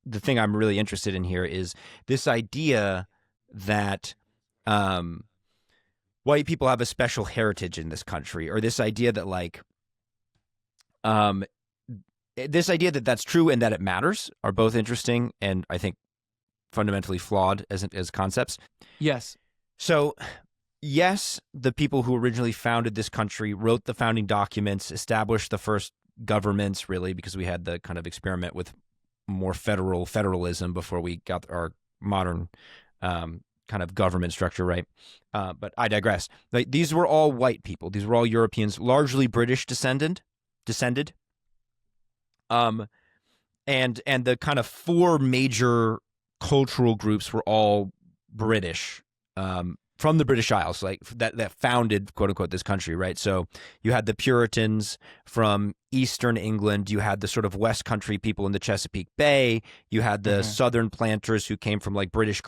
C: the thing I'm really interested in here is this idea that white people have a special heritage in this country, or this idea that this idea that that's true and that it matters are both interesting and I think fundamentally flawed as concepts.
A: Yes.
C: So, yes, the people who originally founded this country wrote the founding documents, established the first governments, really, because we had the kind of experiment with more federalism before we got our modern kind of government structure, right? But I digress. These were all white people. These were all Europeans, largely British descended. And the kind of four major cultural groups were all British, from the British Isles, that founded, quote unquote, this country, right? So you had the Puritans from Eastern England, you had the sort of West Country people in the Chesapeake Bay, you had the Southern planters who came from the British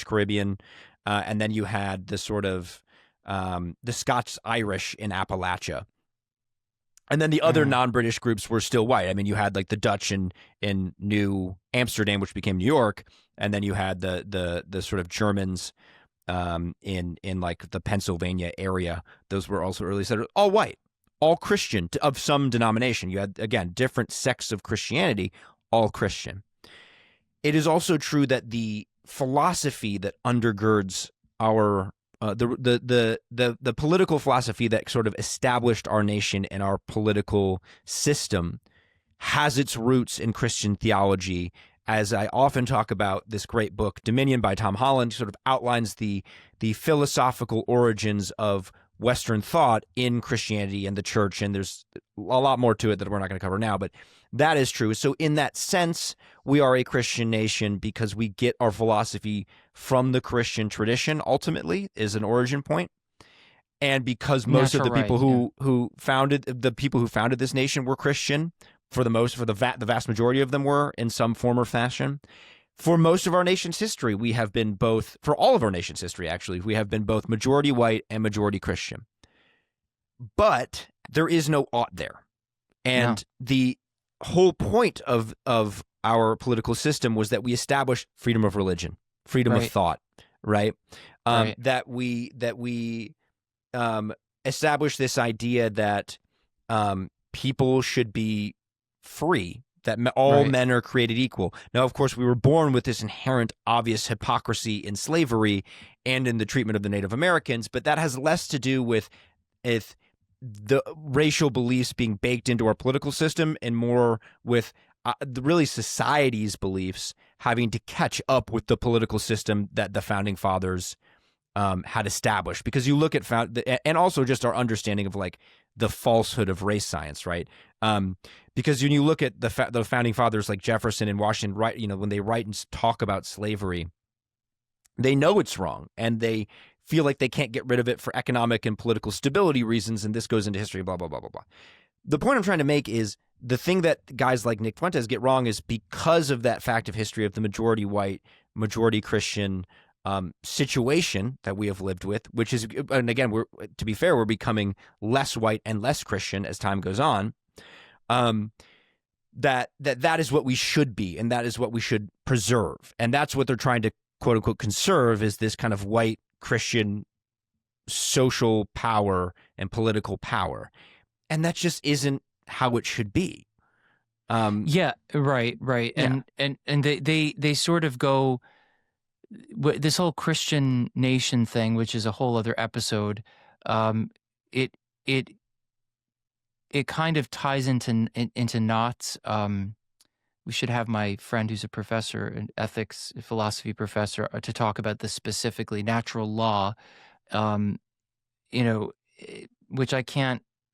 C: Caribbean, and then you had the sort of the Scots-Irish in Appalachia. And then the other non-British groups were still white. I mean, you had the Dutch in New Amsterdam, which became New York, and then you had the sort of Germans in the Pennsylvania area. Those were also early settlers, all white, all Christian of some denomination. You had, again, different sects of Christianity, all Christian. It is also true that the philosophy that undergirds our the political philosophy that sort of established our nation and our political system has its roots in Christian theology. As I often talk about, this great book, Dominion by Tom Holland, sort of outlines the philosophical origins of Western thought in Christianity and the church, and there's a lot more to it that we're not going to cover now, but that is true. So in that sense, we are a Christian nation because we get our philosophy from the Christian tradition, ultimately, is an origin point. And because most of the people who founded this nation were Christian, the vast majority of them were in some form or fashion. For most of our nation's history, we have been both, for all of our nation's history, actually, we have been both majority white and majority Christian. But there is no ought there. And the whole point of our political system was that we established freedom of religion, freedom of thought, right? That we established this idea that people should be free, that all men are created equal. Now, of course, we were born with this inherent obvious hypocrisy in slavery and in the treatment of the Native Americans, but that has less to do with the racial beliefs being baked into our political system and more with really society's beliefs having to catch up with the political system that the Founding Fathers had established. Because you look at and also just our understanding of the falsehood of race science, right? Because when you look at the Founding Fathers like Jefferson and Washington, right, when they write and talk about slavery, they know it's wrong and they feel like they can't get rid of it for economic and political stability reasons, and this goes into history, blah, blah, blah, blah, blah. The point I'm trying to make is the thing that guys like Nick Fuentes get wrong is because of that fact of history of the majority white, majority Christian situation that we have lived with, which is, and again, to be fair, we're becoming less white and less Christian as time goes on. That is what we should be, and that is what we should preserve, and that's what they're trying to quote unquote conserve, is this kind of white Christian social power and political power, and that just isn't how it should be.
A: Right.
C: Yeah.
A: And they sort of go, this whole Christian nation thing, which is a whole other episode. It kind of ties into knots we should have my friend who's a professor, an ethics philosophy professor, to talk about this specifically, natural law, um, which I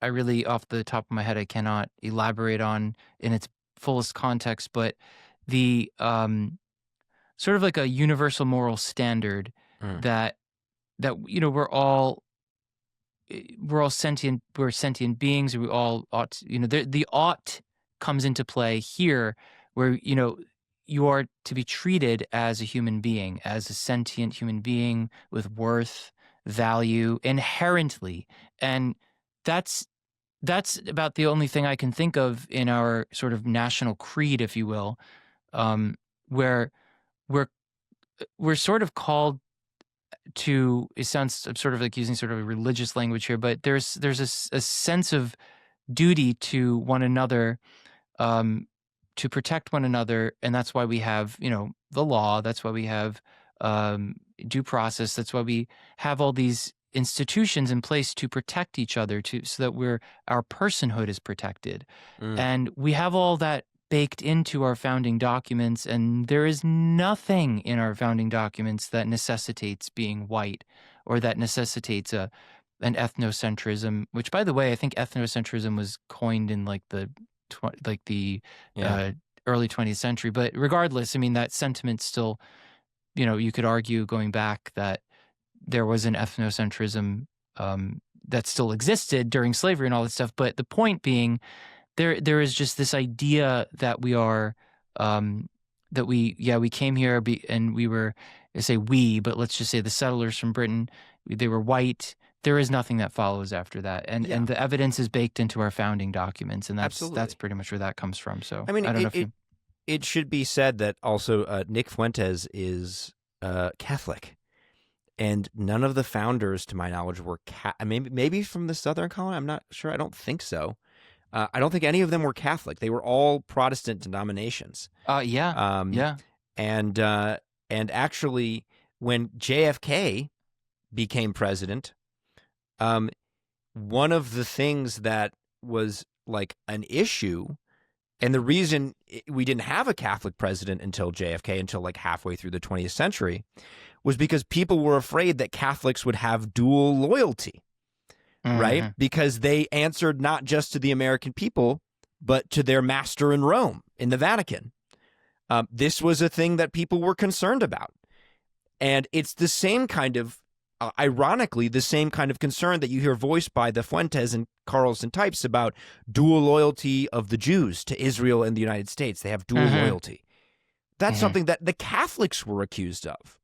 A: really, off the top of my head, I cannot elaborate on in its fullest context, but the sort of like a universal moral standard that we're all sentient, we're sentient beings, and we all ought to, the ought comes into play here, where you are to be treated as a human being, as a sentient human being with worth, value inherently, and that's about the only thing I can think of in our sort of national creed, if you will, where we're sort of called to. It sounds, I'm sort of like using sort of a religious language here, but there's a sense of duty to one another, to protect one another, and that's why we have the law. That's why we have due process. That's why we have all these institutions in place to protect each other, so that our personhood is protected, and we have all that baked into our founding documents, and there is nothing in our founding documents that necessitates being white, or that necessitates an ethnocentrism. Which, by the way, I think ethnocentrism was coined in like the early 20th century. But regardless, I mean, that sentiment still, you could argue going back that there was an ethnocentrism that still existed during slavery and all that stuff. But the point being, there is just this idea that we are, that we came here and we were, I say we, but let's just say the settlers from Britain, they were white. There is nothing that follows after that, and the evidence is baked into our founding documents, and that's pretty much where that comes from. So
C: I mean,
A: I don't know if
C: it should be said that also Nick Fuentes is Catholic, and none of the founders, to my knowledge, were maybe from the Southern colony. I'm not sure. I don't think so. I don't think any of them were Catholic. They were all Protestant denominations. And actually, when JFK became president, one of the things that was like an issue, and the reason we didn't have a Catholic president until JFK, until like halfway through the 20th century, was because people were afraid that Catholics would have dual loyalty, right? Because they answered not just to the American people, but to their master in Rome, in the Vatican. This was a thing that people were concerned about. And it's the same kind of, ironically, the same kind of concern that you hear voiced by the Fuentes and Carlson types about dual loyalty of the Jews to Israel and the United States. They have dual loyalty. That's something that the Catholics were accused of.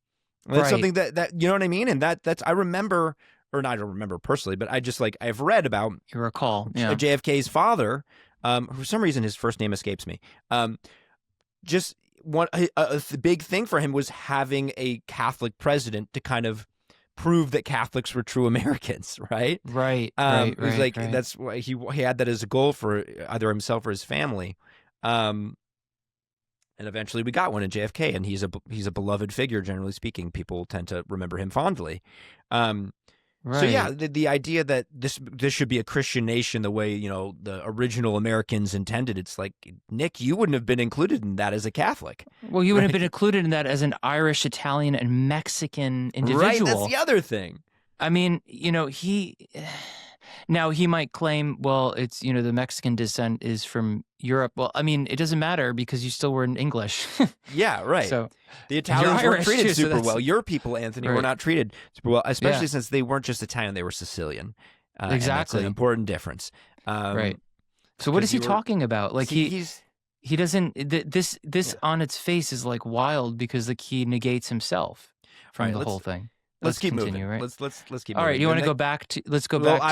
C: That's something that you know what I mean? And that's, I remember, or not, I don't remember personally, but I've read about
A: you recall
C: JFK's father, for some reason his first name escapes me. Just a big thing for him was having a Catholic president to kind of prove that Catholics were true Americans, right?
A: Right.
C: It was that's why he had that as a goal for either himself or his family. And eventually we got one in JFK, and he's a beloved figure, generally speaking. People tend to remember him fondly. So yeah, the idea that this should be a Christian nation the way, the original Americans intended, it's like, Nick, you wouldn't have been included in that as a Catholic.
A: Well, you wouldn't have been included in that as an Irish, Italian, and Mexican individual.
C: Right, that's the other thing.
A: I mean, now he might claim, well, it's, the Mexican descent is from Europe. Well, I mean, it doesn't matter because you still were in English.
C: Yeah, right.
A: So
C: the Italians weren't treated super well. Your people, Anthony, were not treated super well, especially since they weren't just Italian, they were Sicilian.
A: Exactly.
C: And that's an important difference.
A: Right. So what is he talking about? Like he doesn't, this on its face is like wild because he negates himself from the whole thing.
C: Let's keep
A: continue,
C: moving.
A: Right?
C: Let's keep moving.
A: All right, you want to go back to? Let's go back.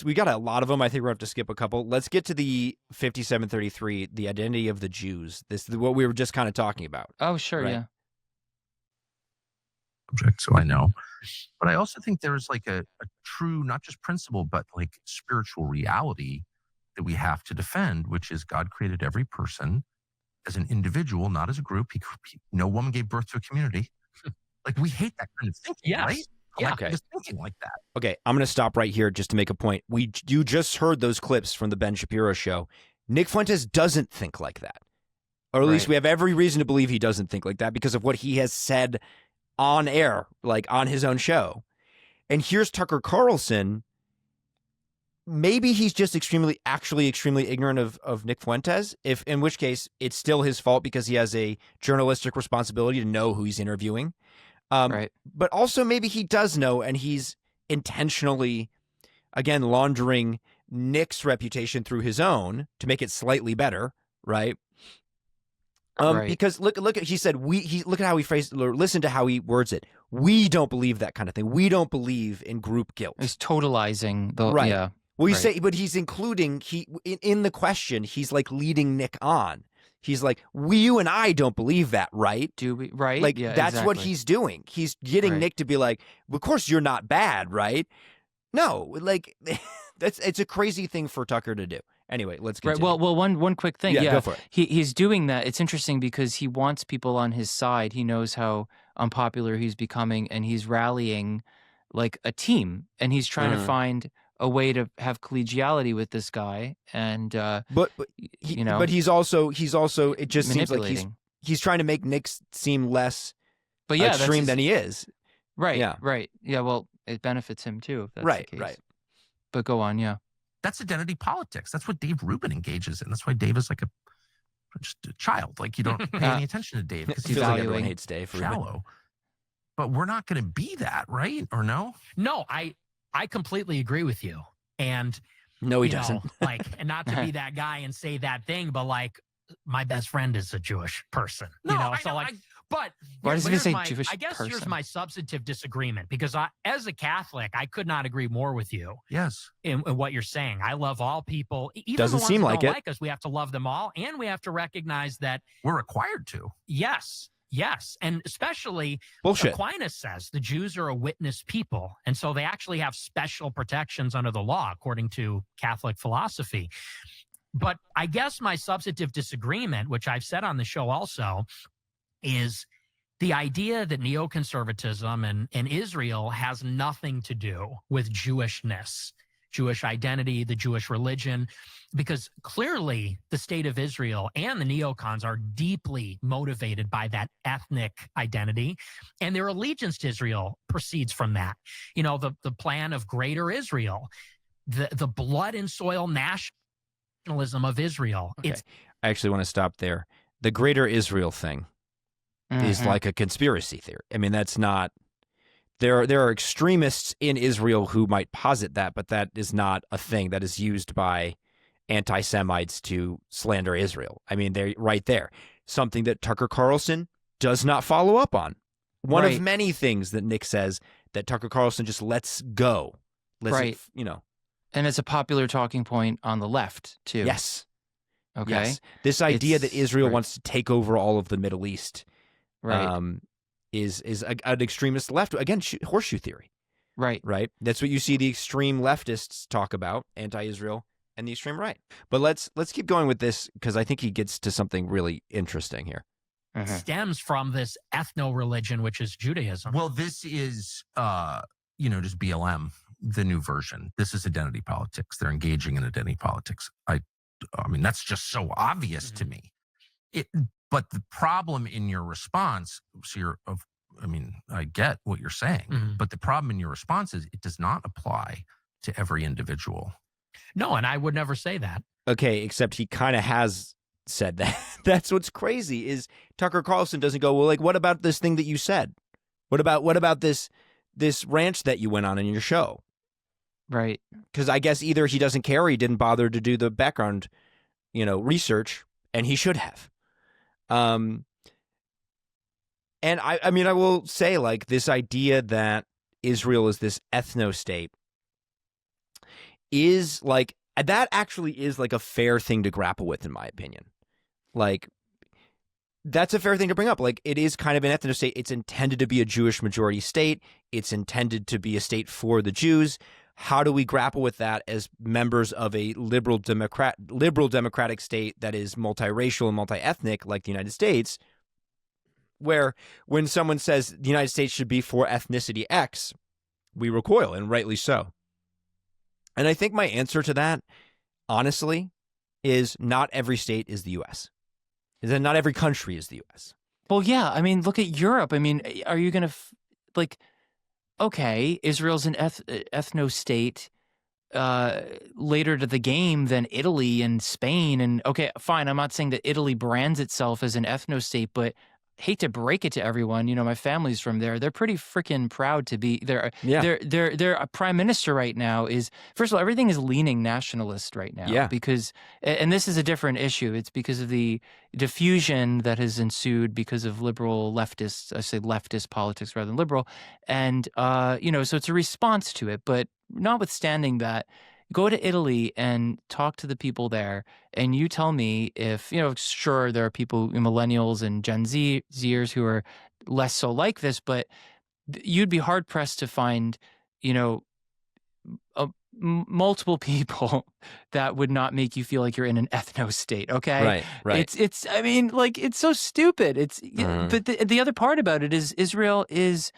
C: We got a lot of them. I think we're going to have to skip a couple. Let's get to the 5733, the identity of the Jews. This is what we were just kind of talking about.
A: Oh, sure,
C: right?
A: Yeah.
K: Subject, so I know, but I also think there's like a true, not just principle, but like spiritual reality that we have to defend, which is God created every person as an individual, not as a group. No woman gave birth to a community. Like, we hate that kind of thinking, right?
C: Yeah. Okay.
K: Just thinking like that.
C: Okay, I'm going to stop right here just to make a point. You just heard those clips from the Ben Shapiro show. Nick Fuentes doesn't think like that. Or at least
A: Right.
C: we have every reason to believe he doesn't think like that because of what he has said on air, like on his own show. And here's Tucker Carlson. Maybe he's just extremely ignorant of Nick Fuentes, in which case it's still his fault because he has a journalistic responsibility to know who he's interviewing.
A: Right.
C: But also maybe he does know, and he's intentionally, again, laundering Nick's reputation through his own to make it slightly better, right?
A: Right.
C: Because look at he said look at how he phrased, or listen to how he words it. We don't believe that kind of thing. We don't believe in group guilt.
A: He's totalizing the
C: Right.
A: yeah.
C: Well, you
A: Right.
C: say, but he's including in the question. He's like leading Nick on. He's like, you and I don't believe that, right?
A: Do we? Right.
C: Like
A: Yeah,
C: that's what
A: exactly.
C: he's doing. He's getting
A: Right.
C: Nick to be like, of course you're not bad, right? No, like it's a crazy thing for Tucker to do. Anyway, let's
A: Right.
C: continue.
A: Well, one quick thing.
C: Yeah,
A: Yeah,
C: go for it.
A: He's doing that. It's interesting because he wants people on his side. He knows how unpopular he's becoming, and he's rallying like a team, and he's trying to find a way to have collegiality with this guy. And
C: but he's also it just seems like
A: manipulating.
C: he's trying to make Nick seem less
A: But yeah, that's
C: extreme
A: his-
C: than he is.
A: Right.
C: Yeah.
A: Right. Yeah. Well, it benefits him too. If that's
C: Right,
A: the case.
C: right.
A: But go on. Yeah.
K: That's identity politics. That's what Dave Rubin engages in. That's why Dave is like just a child. Like you don't pay any attention to Dave because
C: It
K: he's
C: feels like
K: like
C: everyone hates Dave. Rubin.
K: shallow. But we're not going to be that, right? Or no?
J: No, I completely agree with you. And
C: No, he
J: you know,
C: doesn't.
J: like, and not to be that guy and say that thing, but like, my best friend is a Jewish person.
K: No,
J: you know,
K: I
J: so
K: know,
J: like, but
A: Why does he
J: here's
A: say
J: my-
A: Jewish
J: I guess here's
A: person?
J: my substantive disagreement because as a Catholic, I could not agree more with you
K: Yes.
J: in what you're saying. I love all people. Even
C: Doesn't
J: the ones
C: seem
J: that
C: like
J: don't
C: it.
J: like us, we have to love them all, and we have to recognize that
K: We're required to.
J: yes, and especially
C: Bullshit.
J: Aquinas says the Jews are a witness people, and so they actually have special protections under the law, according to Catholic philosophy. But I guess my substantive disagreement, which I've said on the show also, is the idea that neoconservatism and Israel has nothing to do with Jewishness, Jewish identity, the Jewish religion, because clearly the state of Israel and the neocons are deeply motivated by that ethnic identity, and their allegiance to Israel proceeds from that. You know, the plan of greater Israel, the blood and soil nationalism of Israel.
C: Okay.
J: It's
C: I actually want to stop there. The Greater Israel thing is
A: Mhm.
C: like a conspiracy theory. I mean, that's not. There are extremists in Israel who might posit that, but that is not a thing that is used by anti-Semites to slander Israel. I mean, they're right there. Something that Tucker Carlson does not follow up on. One
A: Right.
C: of many things that Nick says that Tucker Carlson just lets go.
A: Right. And it's a popular talking point on the left too.
C: Yes.
A: Okay.
C: Yes. This idea that
A: It's-
C: Israel
A: right.
C: wants to take over all of the Middle East
A: Right.
C: is an extremist left. Again, horseshoe theory,
A: right.
C: right? That's what you see the extreme leftists talk about, anti-Israel, and the extreme right. But let's keep going with this because I think he gets to something really interesting here.
J: stems from this ethno-religion, which is Judaism.
K: Well, this is, just BLM, the new version. This is identity politics. They're engaging in identity politics. I mean, that's just so obvious to me. But the problem in your response, I get what you're saying, but the problem in your response is it does not apply to every individual.
J: No, and I would never say that.
C: Okay, except he kind of has said that. That's what's crazy is Tucker Carlson doesn't go, well, like, what about this thing that you said? What about this ranch that you went on in your show?
A: Right.
C: Because I guess either he doesn't care or he didn't bother to do the background, research, and he should have. And I will say, like, this idea that Israel is this ethno-state is like, that actually is like a fair thing to grapple with, in my opinion. Like, that's a fair thing to bring up. Like, it is kind of an ethno-state. It's intended to be a Jewish majority state. It's intended to be a state for the Jews. How do we grapple with that as members of a liberal democratic state that is multiracial and multi-ethnic like the United States, where when someone says the United States should be for ethnicity X, we recoil, and rightly so. And I think my answer to that, honestly, is not every state is the U.S. Then not every country is the U.S.
A: Well, yeah. I mean, look at Europe. I mean, are you going to like? Okay, Israel's an ethno state later to the game than Italy and Spain. And okay, fine. I'm not saying that Italy brands itself as an ethno state, but hate to break it to everyone. You know, my family's from there. They're pretty freaking proud to be there.
C: Yeah.
A: Their prime minister right now is, first of all, everything is leaning nationalist right now.
C: Yeah.
A: Because, and this is a different issue. It's because of the diffusion that has ensued because of liberal leftists, I say leftist politics rather than liberal. And, you know, so it's a response to it. But notwithstanding that, go to Italy and talk to the people there, and you tell me if, you know, sure, there are people, millennials and Gen Zers who are less so like this, but you'd be hard pressed to find, you know, multiple people that would not make you feel like you're in an ethno state. Okay.
C: Right.
A: It's, I mean, like, it's so stupid. It's, but the other part about it is Israel is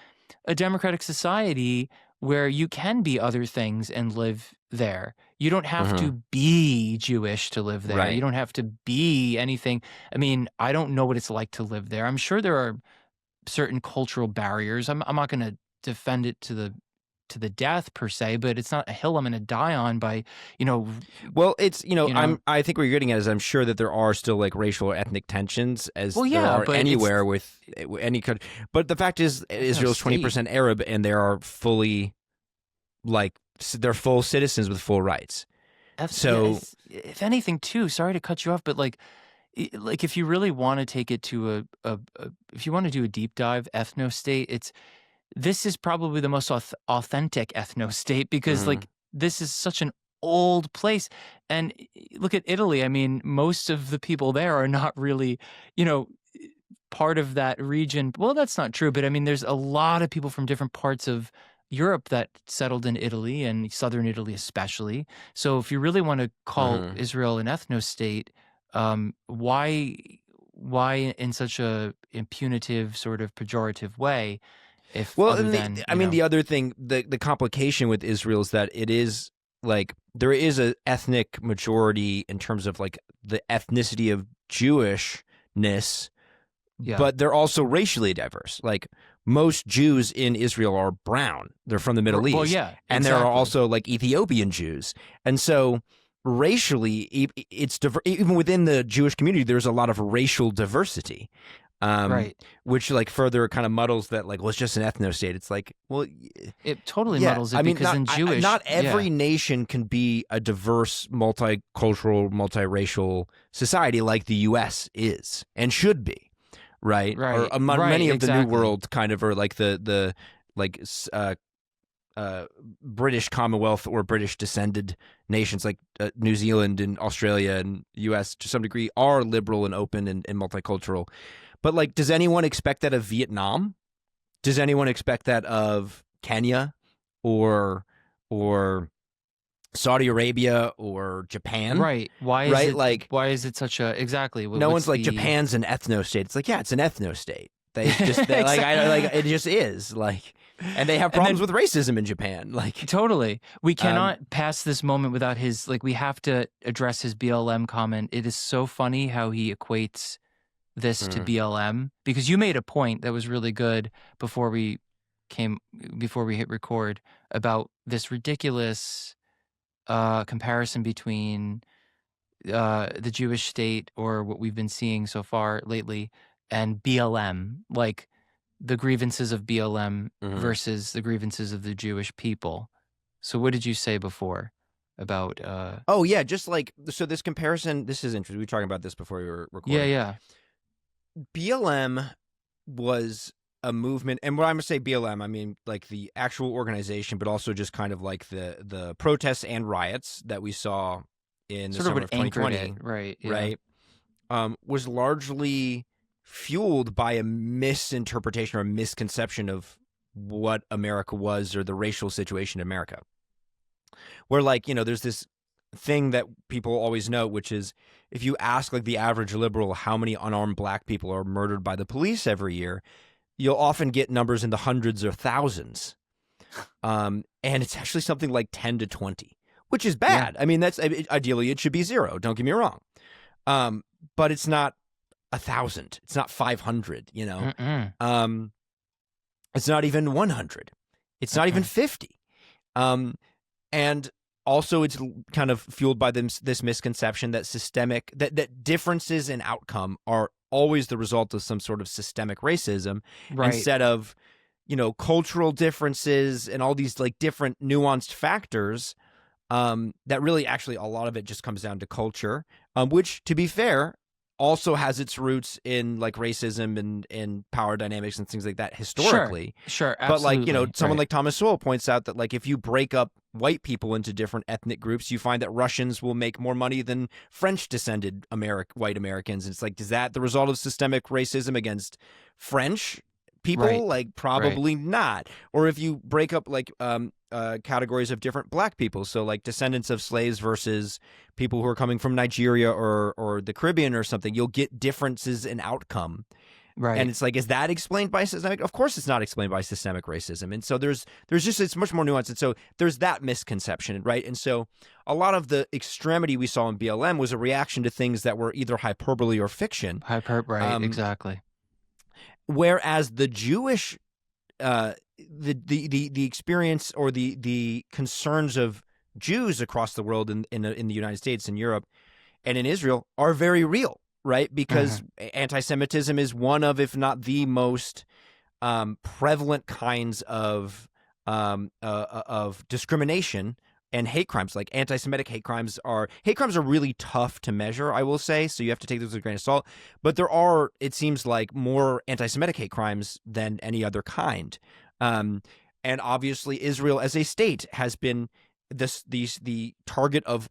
A: a democratic society where you can be other things and live there. You don't have to be Jewish to live there.
C: Right.
A: You don't have to be anything. I mean, I don't know what it's like to live there. I'm sure there are certain cultural barriers. I'm not going to defend it to the death per se, but it's not a hill I'm going to die on by, you know.
C: Well, it's, you know, I think what you're getting at is I'm sure that there are still like racial or ethnic tensions as there are anywhere with any country. But the fact is Israel's 20% Arab, and they are fully like, they're full citizens with full rights. So
A: if anything too, sorry to cut you off, but like if you really want to take it to if you want to do a deep dive ethno state, this is probably the most authentic ethno state, because like this is such an old place. And look at Italy. I mean, most of the people there are not really, you know, part of that region. Well, that's not true, but I mean, there's a lot of people from different parts of Europe that settled in Italy, and southern Italy especially. So if you really want to call Israel an ethno state, why in such a impunitive sort of pejorative way?
C: I mean, the other thing, the complication with Israel is that it is like there is a ethnic majority in terms of like the ethnicity of Jewishness, but they're also racially diverse. Like most Jews in Israel are brown. They're from the Middle East.
A: Well, yeah,
C: and there are also like Ethiopian Jews. And so racially, it's even within the Jewish community, there's a lot of racial diversity. Which like further kind of muddles that, like, well, it's just an ethno state. It's like, well,
A: it totally muddles it, because in Jewish,
C: not every nation can be a diverse, multicultural, multiracial society like the U.S. is and should be, right? Or many of the New World kind of are like the British Commonwealth or British descended nations like New Zealand and Australia and U.S. to some degree are liberal and open and multicultural. But like, does anyone expect that of Vietnam? Does anyone expect that of Kenya or Saudi Arabia or Japan?
A: Right. Why is it such a exactly?
C: No one's like Japan's an ethno state. It's like, yeah, it's an ethno state. They just it just is like, and they have problems with racism in Japan. Like
A: totally, we cannot pass this moment without his we have to address his BLM comment. It is so funny how he equates this to BLM, because you made a point that was really good before we hit record about this ridiculous comparison between the Jewish state, or what we've been seeing so far lately, and BLM, like the grievances of BLM versus the grievances of the Jewish people. So what did you say before about
C: just like, so this comparison, this is interesting. We were talking about this before we were recording.
A: Yeah.
C: BLM was a movement, and when I'm gonna say BLM, I mean like the actual organization, but also just kind of like the protests and riots that we saw in the summer of 2020, right? Was largely fueled by a misinterpretation or a misconception of what America was, or the racial situation in America. Where, like, you know, there's this thing that people always know, which is if you ask like the average liberal how many unarmed black people are murdered by the police every year, you'll often get numbers in the hundreds or thousands. And it's actually something like 10 to 20, which is bad. I mean, ideally it should be 0. Don't get me wrong. But it's not 1,000. It's not 500. You know,
A: Mm-mm.
C: it's not even 100. It's not even 50. And also, it's kind of fueled by this misconception that that differences in outcome are always the result of some sort of systemic racism,
A: Right.
C: instead of, you know, cultural differences and all these like different nuanced factors. That really, actually, a lot of it just comes down to culture, which, to be fair, also has its roots in like racism and power dynamics and things like that historically.
A: Sure,
C: But like, you know,
A: absolutely,
C: someone
A: right.
C: like Thomas Sowell points out that like if you break up white people into different ethnic groups, you find that Russians will make more money than French descended white Americans. And it's like, is that the result of systemic racism against French people?
A: Right.
C: Like, probably not. Or if you break up like categories of different black people, so like descendants of slaves versus people who are coming from Nigeria or the Caribbean or something, you'll get differences in outcome.
A: Right.
C: And it's like, is that explained by systemic? Of course it's not explained by systemic racism. And so there's just, it's much more nuanced. And so there's that misconception, right? And so a lot of the extremity we saw in BLM was a reaction to things that were either hyperbole or fiction.
A: Right, exactly.
C: Whereas the Jewish the experience or the concerns of Jews across the world in the United States and Europe and in Israel are very real, right? Because anti-Semitism is one of, if not the most prevalent kinds of discrimination and hate crimes. Like anti-Semitic hate crimes are really tough to measure, I will say. So you have to take those with a grain of salt. But there are, it seems like, more anti-Semitic hate crimes than any other kind. And obviously, Israel as a state has been the target of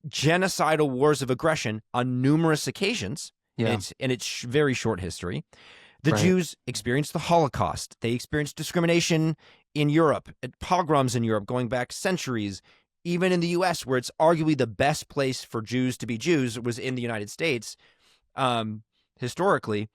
C: genocidal wars of aggression on numerous occasions in its very short history. The Jews experienced the Holocaust. They experienced discrimination in Europe, pogroms in Europe going back centuries. Even in the U.S., where it's arguably the best place for Jews to be Jews, was in the United States. Historically,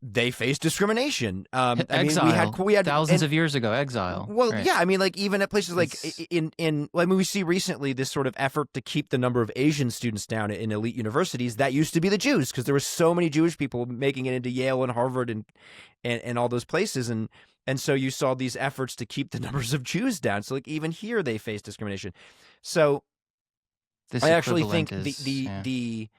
C: they faced discrimination.
A: Exile.
C: I mean, we had
A: thousands of years ago, exile.
C: Well, yeah, I mean, like even at places like we see recently this sort of effort to keep the number of Asian students down in elite universities. That used to be the Jews, because there were so many Jewish people making it into Yale and Harvard and all those places, and so you saw these efforts to keep the numbers of Jews down. So like even here they face discrimination. So I actually think the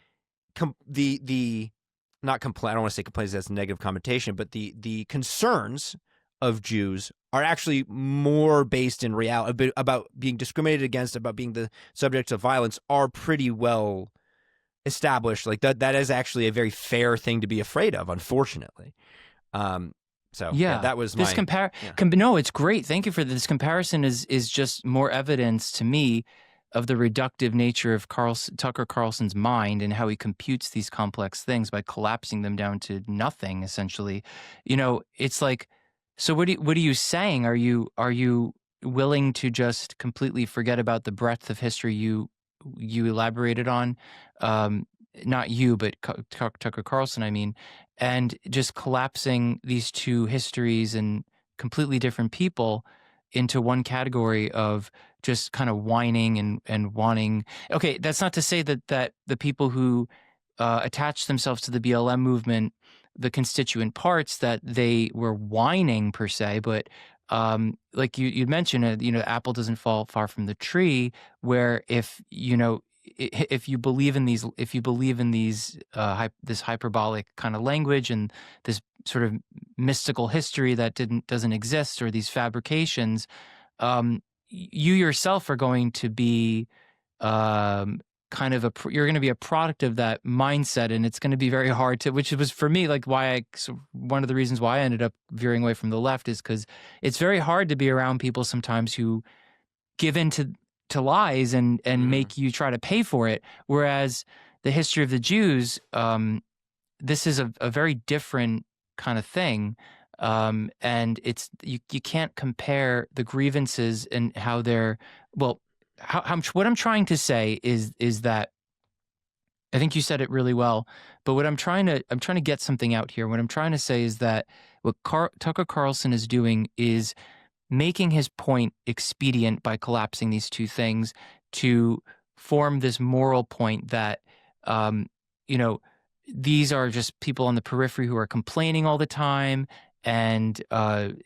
C: not complaint. I don't want to say complaints, that's negative connotation, but the concerns of Jews are actually more based in reality, about being discriminated against, about being the subjects of violence, are pretty well established. Like that is actually a very fair thing to be afraid of, unfortunately. So that was
A: this
C: my
A: no, it's great. Thank you for this comparison. Is just more evidence to me of the reductive nature of Tucker Carlson's mind and how he computes these complex things by collapsing them down to nothing, essentially. You know, it's like, so what are you saying? Are you willing to just completely forget about the breadth of history you elaborated on? Not you, but Tucker Carlson, I mean, and just collapsing these two histories and completely different people into one category of just kind of whining and wanting. Okay, that's not to say that the people who attach themselves to the BLM movement, the constituent parts, that they were whining per se, but like you mentioned, apple doesn't fall far from the tree. Where if you believe in these, this hyperbolic kind of language and this sort of mystical history that doesn't exist, or these fabrications, you yourself are going to be you're going to be a product of that mindset, and it's going to be very hard to. Which was for me like one of the reasons why I ended up veering away from the left, is because it's very hard to be around people sometimes who give in to lies and make you try to pay for it. Whereas the history of the Jews, this is a very different kind of thing. And it's you can't compare the grievances and how they're what I'm trying to say is that I think you said it really well, but I'm trying to get something out here. What I'm trying to say is that what Tucker Carlson is doing is making his point expedient by collapsing these two things to form this moral point that these are just people on the periphery who are complaining all the time, and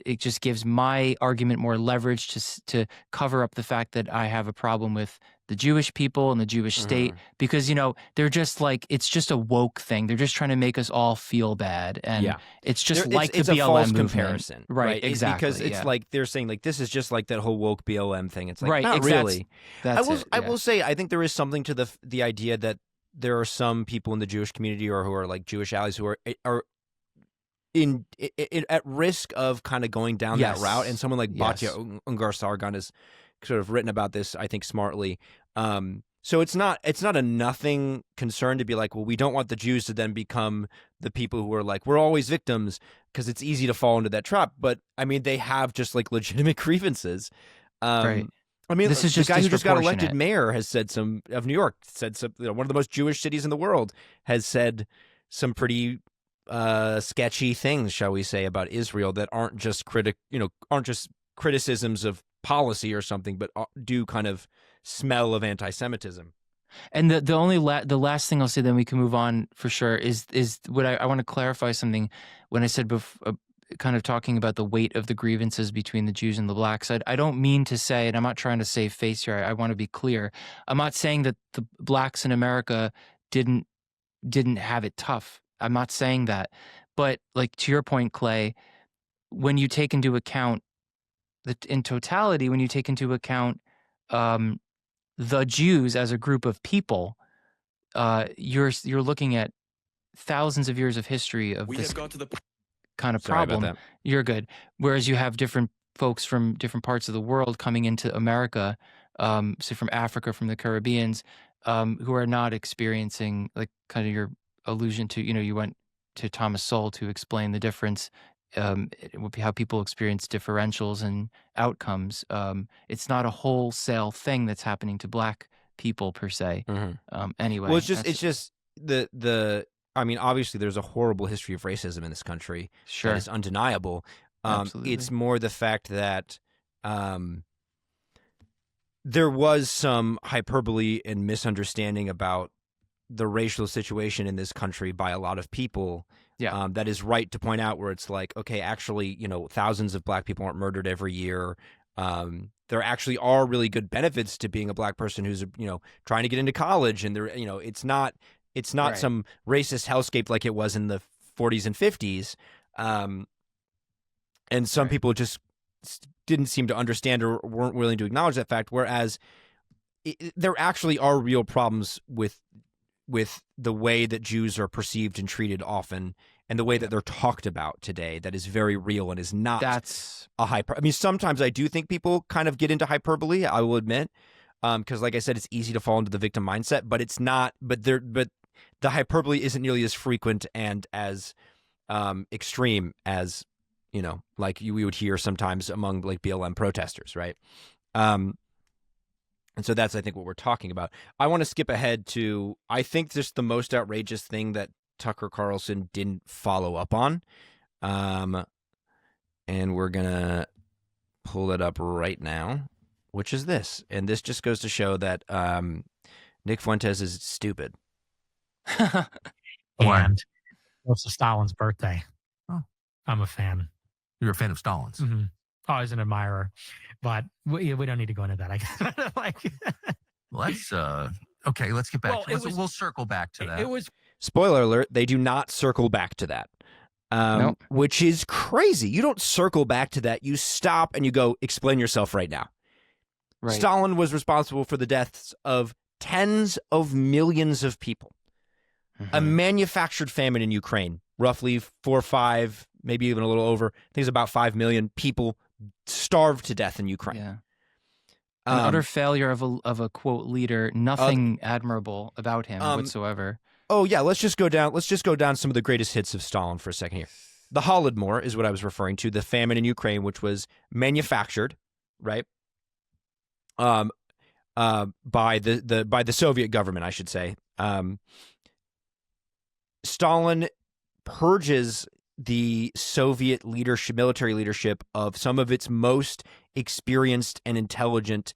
A: it just gives my argument more leverage to cover up the fact that I have a problem with the Jewish people and the Jewish state, because they're just like, it's just a woke thing. They're just trying to make us all feel bad, and it's just
C: it's
A: the
C: a
A: BLM
C: false
A: movement.
C: comparison,
A: right? Exactly,
C: because it's like they're saying like this is just like that whole woke BLM thing. It's like
A: right,
C: not really. I will
A: it.
C: say I think there is something to the idea that there are some people in the Jewish community or who are like Jewish allies who are at risk of kind of going down that route, and someone like Batya Ungar-Sargon has sort of written about this, I think, smartly. So it's not a nothing concern to be like, well, we don't want the Jews to then become the people who are like, we're always victims, because it's easy to fall into that trap. But I mean, they have just like legitimate grievances.
A: Right.
C: I mean,
A: this is
C: the
A: just
C: guy who just got elected
A: disproportionate.
C: mayor has said of New York said some, one of the most Jewish cities in the world, has said some pretty sketchy things, shall we say, about Israel that aren't just criticisms of policy or something, but do kind of smell of anti-Semitism.
A: And the last thing I'll say, then we can move on for sure, is what I want to clarify something. When I said kind of talking about the weight of the grievances between the Jews and the blacks, I don't mean to say, and I'm not trying to save face here, I want to be clear. I'm not saying that the blacks in America didn't have it tough. I'm not saying that. But like, to your point, Clay, when you take into account in totality, when you take into account the Jews as a group of people, you're looking at thousands of years of history of this kind of problem.
C: Sorry about that.
A: You're good. Whereas you have different folks from different parts of the world coming into America, so from Africa, from the Caribbeans, who are not experiencing, like kind of your allusion to, you went to Thomas Sowell to explain the difference, how people experience differentials and outcomes. It's not a wholesale thing that's happening to black people per se. Anyway,
C: well, it's just the. I mean, obviously, there's a horrible history of racism in this country.
A: Sure,
C: that is undeniable.
A: Absolutely.
C: It's more the fact that there was some hyperbole and misunderstanding about the racial situation in this country by a lot of people. That is right to point out, where it's like, okay, actually, thousands of black people aren't murdered every year. There actually are really good benefits to being a black person who's, trying to get into college, and there, it's not
A: Right.
C: some racist hellscape like it was in the 40s and 50s. And some people just didn't seem to understand or weren't willing to acknowledge that fact. Whereas there actually are real problems with the way that Jews are perceived and treated often, and the way that they're talked about today, that is very real and is not a hyper. I mean, sometimes I do think people kind of get into hyperbole, I will admit, because like I said, it's easy to fall into the victim mindset, but it's not, but the hyperbole isn't nearly as frequent and as extreme as, like we would hear sometimes among like BLM protesters, right? And so that's, I think, what we're talking about. I want to skip ahead to, I think, just the most outrageous thing that Tucker Carlson didn't follow up on. And we're going to pull it up right now, which is this. And this just goes to show that Nick Fuentes is stupid.
J: And it's Stalin's birthday.
K: Oh.
J: I'm a fan.
K: You're a fan of Stalin's?
J: Mm-hmm. Always an admirer, but we don't need to go into that. I guess.
K: Let's okay. Let's get back. We'll circle back to that.
J: It was.
C: Spoiler alert: they do not circle back to that,
A: Nope.
C: which is crazy. You don't circle back to that. You stop and you go, explain yourself right now.
A: Right.
C: Stalin was responsible for the deaths of tens of millions of people. A manufactured famine in Ukraine, roughly 4 or 5, maybe even a little over. I think it's about 5 million people starved to death in Ukraine.
A: Yeah. An utter failure of a quote leader. Nothing admirable about him whatsoever.
C: Oh yeah, let's just go down some of the greatest hits of Stalin for a second here. The Holodomor is what I was referring to, the famine in Ukraine, which was manufactured, right? By the Soviet government, I should say. Stalin purges the Soviet leadership, military leadership, of some of its most experienced and intelligent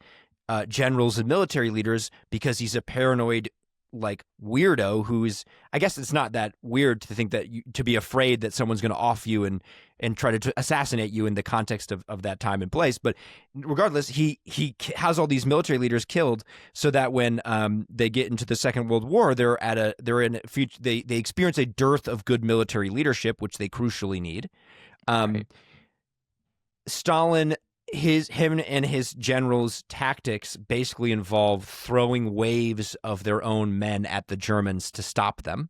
C: generals and military leaders, because he's a paranoid like weirdo who's, I guess it's not that weird to think that to be afraid that someone's going to off you and try to assassinate you in the context of that time and place. But regardless, he has all these military leaders killed so that when they get into the Second World War, they experience a dearth of good military leadership, which they crucially need.
A: Right.
C: Stalin, him and his generals' tactics basically involve throwing waves of their own men at the Germans to stop them,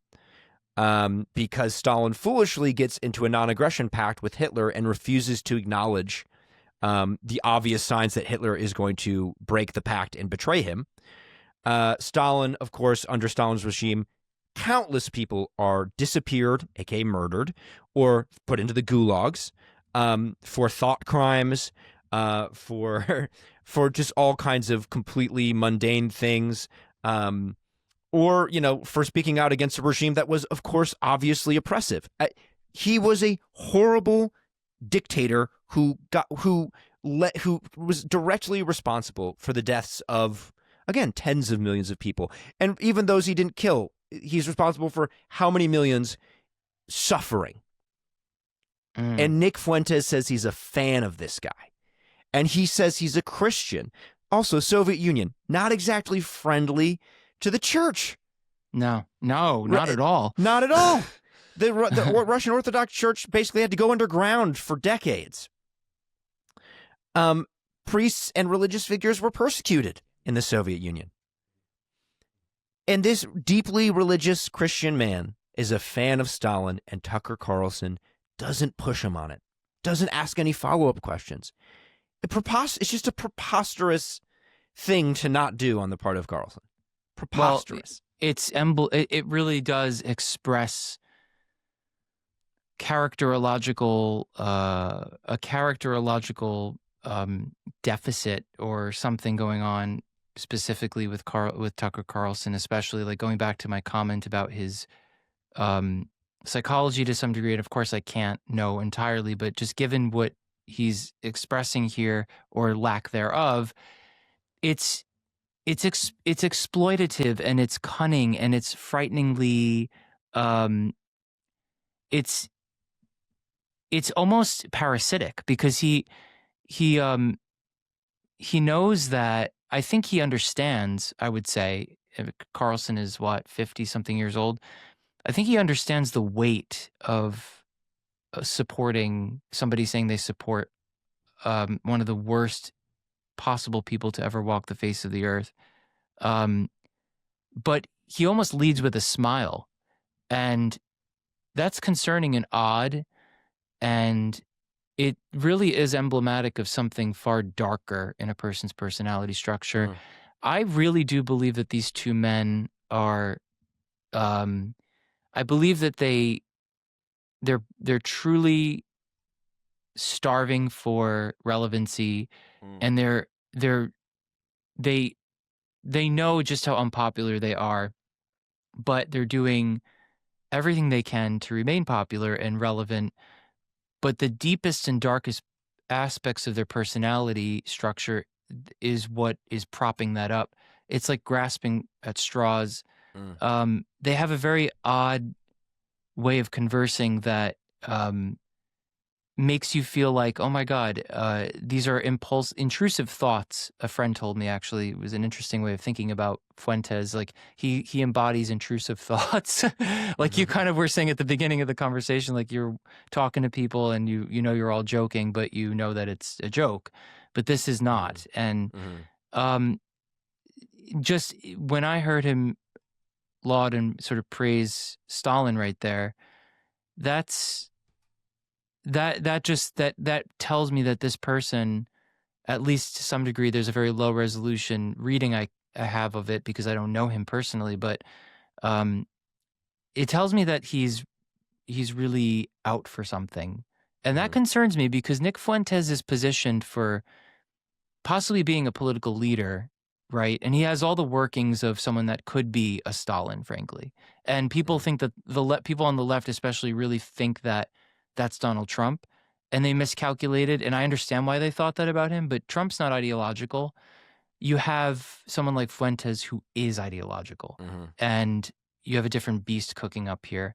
C: because Stalin foolishly gets into a non-aggression pact with Hitler and refuses to acknowledge the obvious signs that Hitler is going to break the pact and betray him. Stalin, of course, under Stalin's regime, countless people are disappeared, aka murdered, or put into the gulags for thought crimes, for just all kinds of completely mundane things, or for speaking out against a regime that was, of course, obviously oppressive. He was a horrible dictator who was directly responsible for the deaths of, again, tens of millions of people, and even those he didn't kill, he's responsible for how many millions suffering. And Nick Fuentes says he's a fan of this guy. And he says he's a Christian. Also, Soviet Union, not exactly friendly to the church.
A: No, not at all.
C: Not at all. The Russian Orthodox Church basically had to go underground for decades. Priests and religious figures were persecuted in the Soviet Union. And this deeply religious Christian man is a fan of Stalin, and Tucker Carlson doesn't push him on it, doesn't ask any follow-up questions. It's just a preposterous thing to not do on the part of Carlson. Preposterous.
A: Well, it really does express a characterological deficit or something going on specifically with Tucker Carlson, especially like going back to my comment about his psychology to some degree. And of course I can't know entirely, but just given what he's expressing here or lack thereof, it's exploitative and it's cunning and it's frighteningly it's almost parasitic, because he knows that, I think he understands, I would say, Carlson is 50 something years old. I think he understands the weight of supporting somebody saying they support one of the worst possible people to ever walk the face of the earth. But he almost leads with a smile, and that's concerning and odd, and it really is emblematic of something far darker in a person's personality structure. I really do believe that these two men are I believe that they're truly starving for relevancy, and they know just how unpopular they are, but they're doing everything they can to remain popular and relevant. But the deepest and darkest aspects of their personality structure is what is propping that up. It's like grasping at straws. They have a very odd way of conversing that makes you feel like, oh my God, these are intrusive thoughts. A friend told me, actually, it was an interesting way of thinking about Fuentes. Like he embodies intrusive thoughts. Like you kind of were saying at the beginning of the conversation, like you're talking to people and you know you're all joking, but you know that it's a joke. But this is not. And just when I heard him laud and sort of praise Stalin right there, that tells me that this person, at least to some degree, there's a very low resolution reading I have of it because I don't know him personally, but it tells me that he's really out for something. And that concerns me because Nick Fuentes is positioned for possibly being a political leader, right? And he has all the workings of someone that could be a Stalin, frankly. And people think that people on the left especially really think that that's Donald Trump, and they miscalculated. And I understand why they thought that about him, but Trump's not ideological. you have someone like Fuentes who is ideological,
C: Mhm.
A: and you have a different beast cooking up here.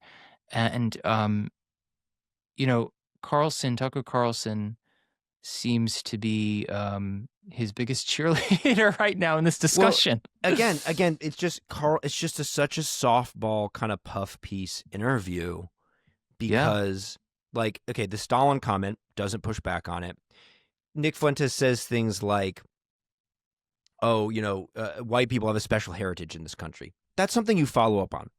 A: And, Tucker Carlson seems to be his biggest cheerleader right now in this discussion.
C: Again, it's just such a softball kind of puff piece interview because, like, okay, the Stalin comment doesn't push back on it. Nick Fuentes says things like, "Oh, white people have a special heritage in this country." That's something you follow up on.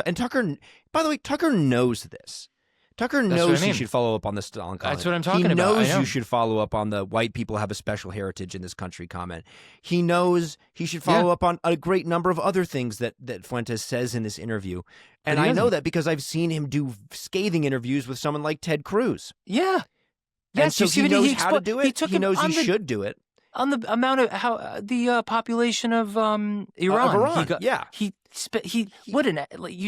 C: And Tucker, by the way, Tucker knows this. Tucker knows he should follow up on the Stalin comment.
A: That's what I'm talking
C: He
A: about.
C: knows you should follow up on the white people have a special heritage in this country comment. He knows he should follow up on a great number of other things that Fuentes says in this interview. And I know that because I've seen him do scathing interviews with someone like Ted Cruz.
A: Yeah.
C: And so he knows how to do it. He knows he should do it.
A: On the amount of the population of Iran. You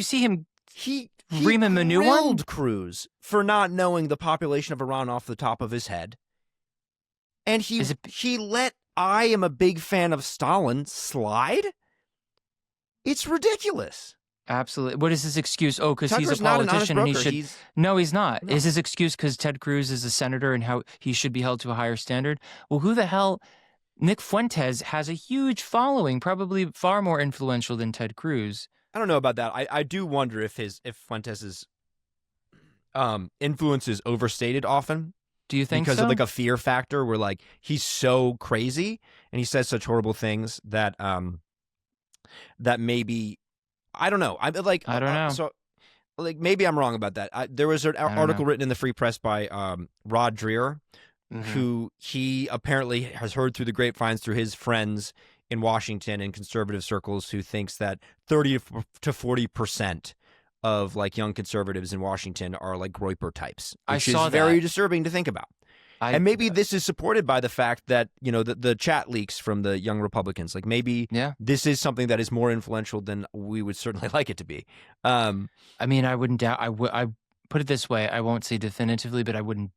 A: see him.
C: He
A: Ream a new one?
C: grilled Cruz for not knowing the population of Iran off the top of his head. And he let "I am a big fan of Stalin" slide? It's ridiculous.
A: Absolutely. What is his excuse? Oh, because he's a
C: Tucker's not an honest
A: politician and he
C: broker.
A: should. No, he's not. No. Is his excuse because Ted Cruz is a senator and how he should be held to a higher standard? Well, who the hell? Nick Fuentes has a huge following, probably far more influential than Ted Cruz.
C: I don't know about that. I do wonder if Fuentes's influence is overstated often.
A: Do you think
C: because
A: so?
C: of like a fear factor where like he's so crazy and he says such horrible things that that maybe I don't know. I don't know. So like maybe I'm wrong about that. There was an article written in the Free Press by Rod Dreher, who he apparently has heard through the grapevines through his friends in Washington in conservative circles, who thinks that 30 to 40% of like young conservatives in Washington are like Groyper types, which is very disturbing to think about. And maybe this is supported by the fact that, the chat leaks from the young Republicans, like maybe this is something that is more influential than we would certainly like it to be.
A: I mean, I wouldn't doubt, I put it this way. I won't say definitively, but I wouldn't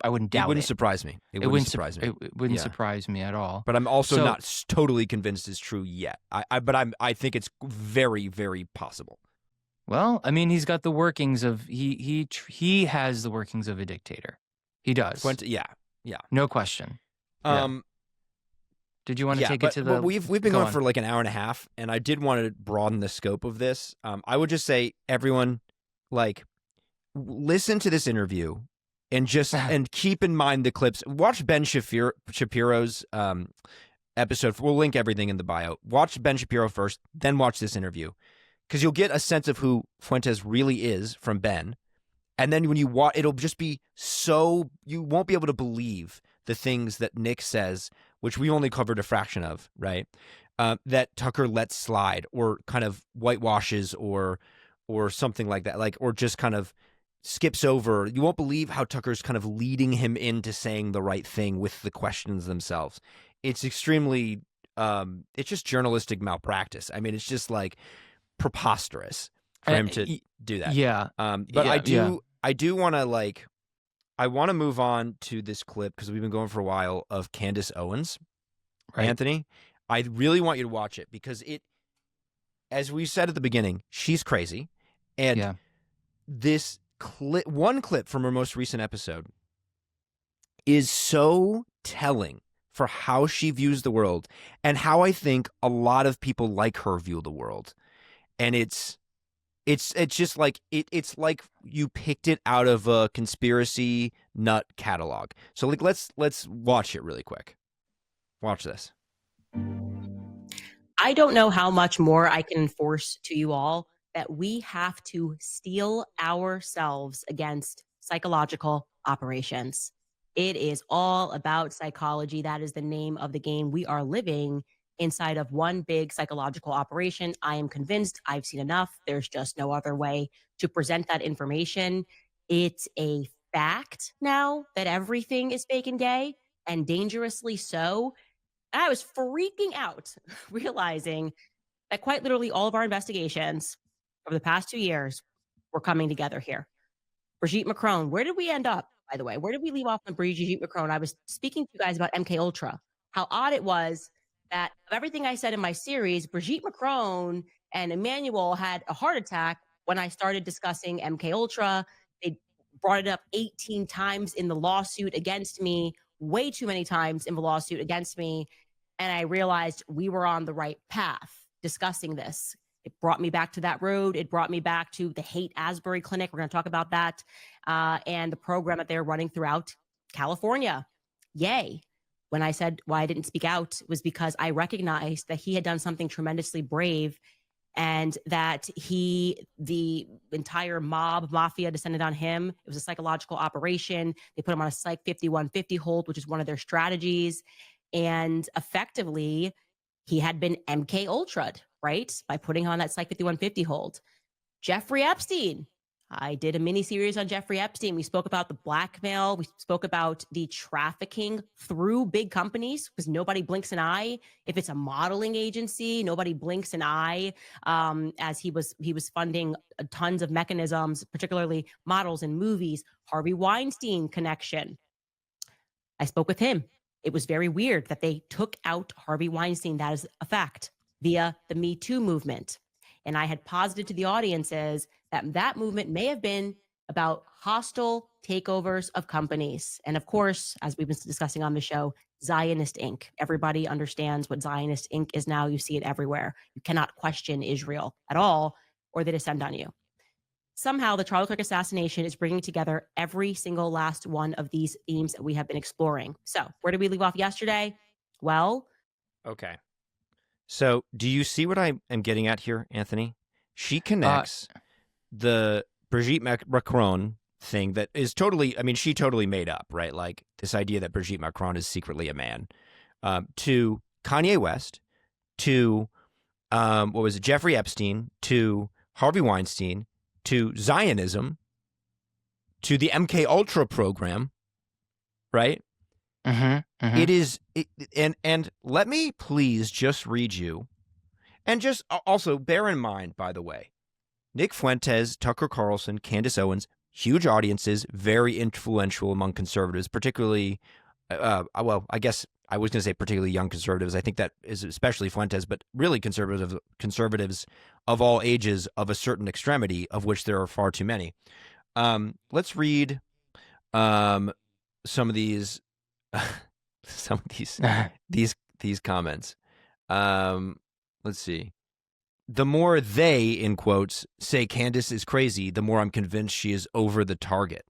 A: doubt it.
C: It wouldn't surprise me. It wouldn't surprise me.
A: It wouldn't surprise me at all.
C: But I'm also not totally convinced it's true yet. I think it's very, very possible.
A: Well, I mean, he's got the workings of he has the workings of a dictator. He does.
C: Yeah.
A: No question. Did you want to take it to the?
C: But we've been going for like an hour and a half, and I did want to broaden the scope of this. I would just say, everyone, like, listen to this interview. And keep in mind the clips. Watch Ben Shapiro's episode. We'll link everything in the bio. Watch Ben Shapiro first, then watch this interview, because you'll get a sense of who Fuentes really is from Ben. And then when you watch, it'll just be you won't be able to believe the things that Nick says, which we only covered a fraction of, right? That Tucker lets slide or kind of whitewashes or something like that, or just kind of skips over. You won't believe how Tucker's kind of leading him into saying the right thing with the questions themselves. It's extremely, it's just journalistic malpractice. I mean, it's just like preposterous for him to do that.
A: Yeah.
C: But I do want to I want to move on to this clip because we've been going for a while of Candace Owens, right. Anthony. I really want you to watch it because as we said at the beginning, she's crazy. And this one clip from her most recent episode is so telling for how she views the world and how I think a lot of people like her view the world. And it's just like it's like you picked it out of a conspiracy nut catalog. So like let's watch it really quick. Watch this.
L: I don't know how much more I can enforce to you all that we have to steel ourselves against psychological operations. It is all about psychology. That is the name of the game. We are living inside of one big psychological operation. I am convinced. I've seen enough. There's just no other way to present that information. It's a fact now that everything is fake and gay, and dangerously so. And I was freaking out realizing that quite literally all of our investigations over the past 2 years were coming together here. Brigitte Macron, where did we end up, by the way? Where did we leave off on Brigitte Macron? I was speaking to you guys about MK Ultra. how odd it was that of everything I said in my series, Brigitte Macron and Emmanuel had a heart attack when I started discussing MK Ultra. They brought it up 18 times in the lawsuit against me, way too many times in the lawsuit against me. And I realized we were on the right path discussing this. It brought me back to that road. It brought me back to the Haight Asbury Clinic. We're going to talk about that. And the program that they're running throughout California. Yay. When I said why I didn't speak out was because I recognized that he had done something tremendously brave, and that the entire mafia descended on him. It was a psychological operation. They put him on a Psych 5150 hold, which is one of their strategies. And effectively, he had been MK Ultra'd, right? By putting on that Psych 5150 hold. Jeffrey Epstein. I did a mini series on Jeffrey Epstein. We spoke about the blackmail. We spoke about the trafficking through big companies, because nobody blinks an eye. If it's a modeling agency, nobody blinks an eye, as he was funding tons of mechanisms, particularly models in movies. Harvey Weinstein connection. I spoke with him. It was very weird that they took out Harvey Weinstein. That is a fact via the Me Too movement. And I had posited to the audiences that movement may have been about hostile takeovers of companies. And of course, as we've been discussing on the show, Zionist Inc. Everybody understands what Zionist Inc. is now. You see it everywhere. You cannot question Israel at all, or they descend on you. Somehow, the Charlie Kirk assassination is bringing together every single last one of these themes that we have been exploring. So where did we leave off yesterday? Well,
C: okay. So do you see what I am getting at here, Anthony? She connects the Brigitte Macron thing that is totally, I mean, she totally made up, right? Like this idea that Brigitte Macron is secretly a man, to Kanye West, to, Jeffrey Epstein, to Harvey Weinstein, to Zionism, to the MK Ultra program, right? It is, and let me please just read you, and just also bear in mind, by the way, Nick Fuentes, Tucker Carlson, Candace Owens, huge audiences, very influential among conservatives, particularly, I guess I was going to say particularly young conservatives. I think that is especially Fuentes, but really conservatives of all ages of a certain extremity, of which there are far too many. Let's read some of these these comments. Let's see. The more they, in quotes, say Candace is crazy, the more I'm convinced she is over the target.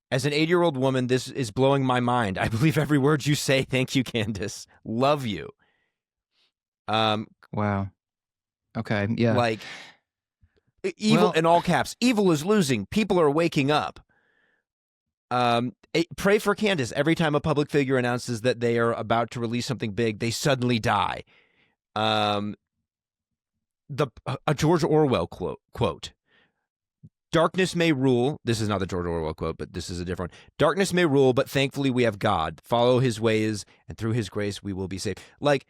C: As an 8-year-old woman, this is blowing my mind. I believe every word you say. Thank you, Candace. Love you.
A: Wow. Okay. Yeah.
C: Like, evil in all caps. Evil is losing. People are waking up. Pray for Candace. Every time a public figure announces that they are about to release something big, they suddenly die. A George Orwell quote. Darkness may rule. This is not the George Orwell quote, but this is a different one. Darkness may rule, but thankfully we have God. Follow his ways, and through his grace we will be saved. Like,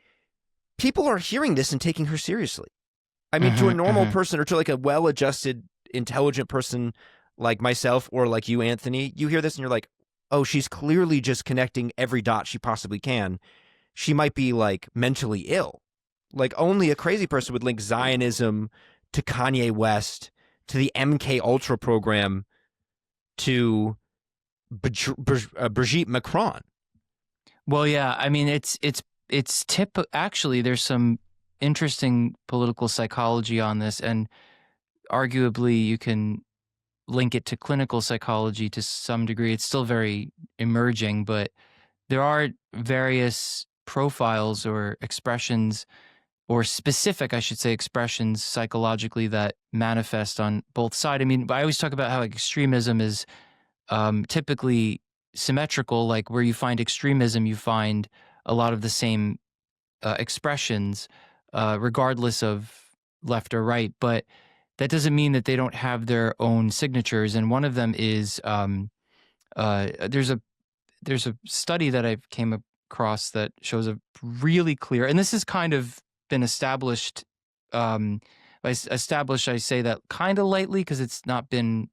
C: people are hearing this and taking her seriously. I mean, to a normal person, or to like a well-adjusted, intelligent person like myself, or like you, Anthony, you hear this and you're like, oh, she's clearly just connecting every dot she possibly can. She might be like mentally ill. Like, only a crazy person would link Zionism to Kanye West, to the MK Ultra program, to Brigitte Macron.
A: Well, yeah. I mean, actually, there's some interesting political psychology on this, and arguably you can link it to clinical psychology to some degree. It's still very emerging, but there are various profiles or expressions, or specific, I should say, expressions psychologically that manifest on both sides. I mean, I always talk about how extremism is typically symmetrical. Like, where you find extremism, you find a lot of the same expressions, regardless of left or right. But that doesn't mean that they don't have their own signatures. And one of them is there's a study that I came across that shows a really clear, and this is kind of been established. I say that kind of lightly because it's not been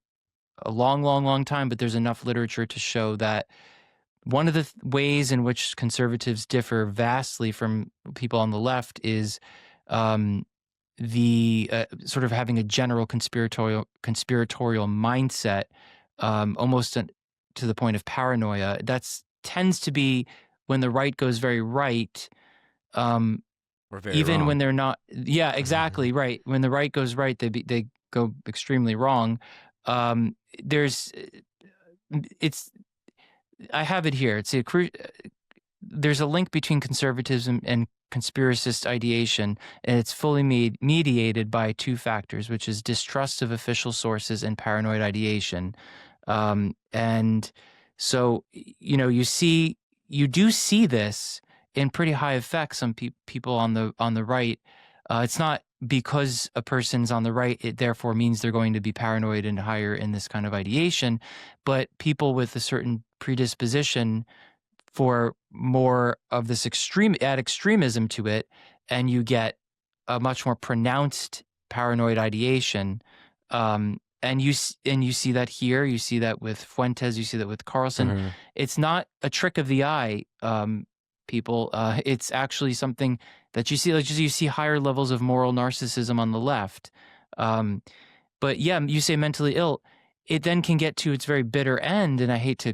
A: a long time, but there's enough literature to show that one of the ways in which conservatives differ vastly from people on the left is the sort of having a general conspiratorial mindset, almost to the point of paranoia. That's tends to be when the right goes very right,
C: Or very
A: even
C: wrong.
A: when they're not. Yeah, exactly right. When the right goes right, they go extremely wrong. I have it here. There's a link between conservatism and conspiracist ideation, and it's fully mediated by two factors, which is distrust of official sources and paranoid ideation. And so, you do see this in pretty high effects on people on the right. It's not because a person's on the right, it therefore means they're going to be paranoid and higher in this kind of ideation, but people with a certain predisposition for more of this extremism to it, and you get a much more pronounced paranoid ideation. And you see that here, you see that with Fuentes, you see that with Carlson.
C: Mm-hmm.
A: It's not a trick of the eye, people. It's actually something that you see. Like, you see higher levels of moral narcissism on the left. But yeah, you say mentally ill. It then can get to its very bitter end, and I hate to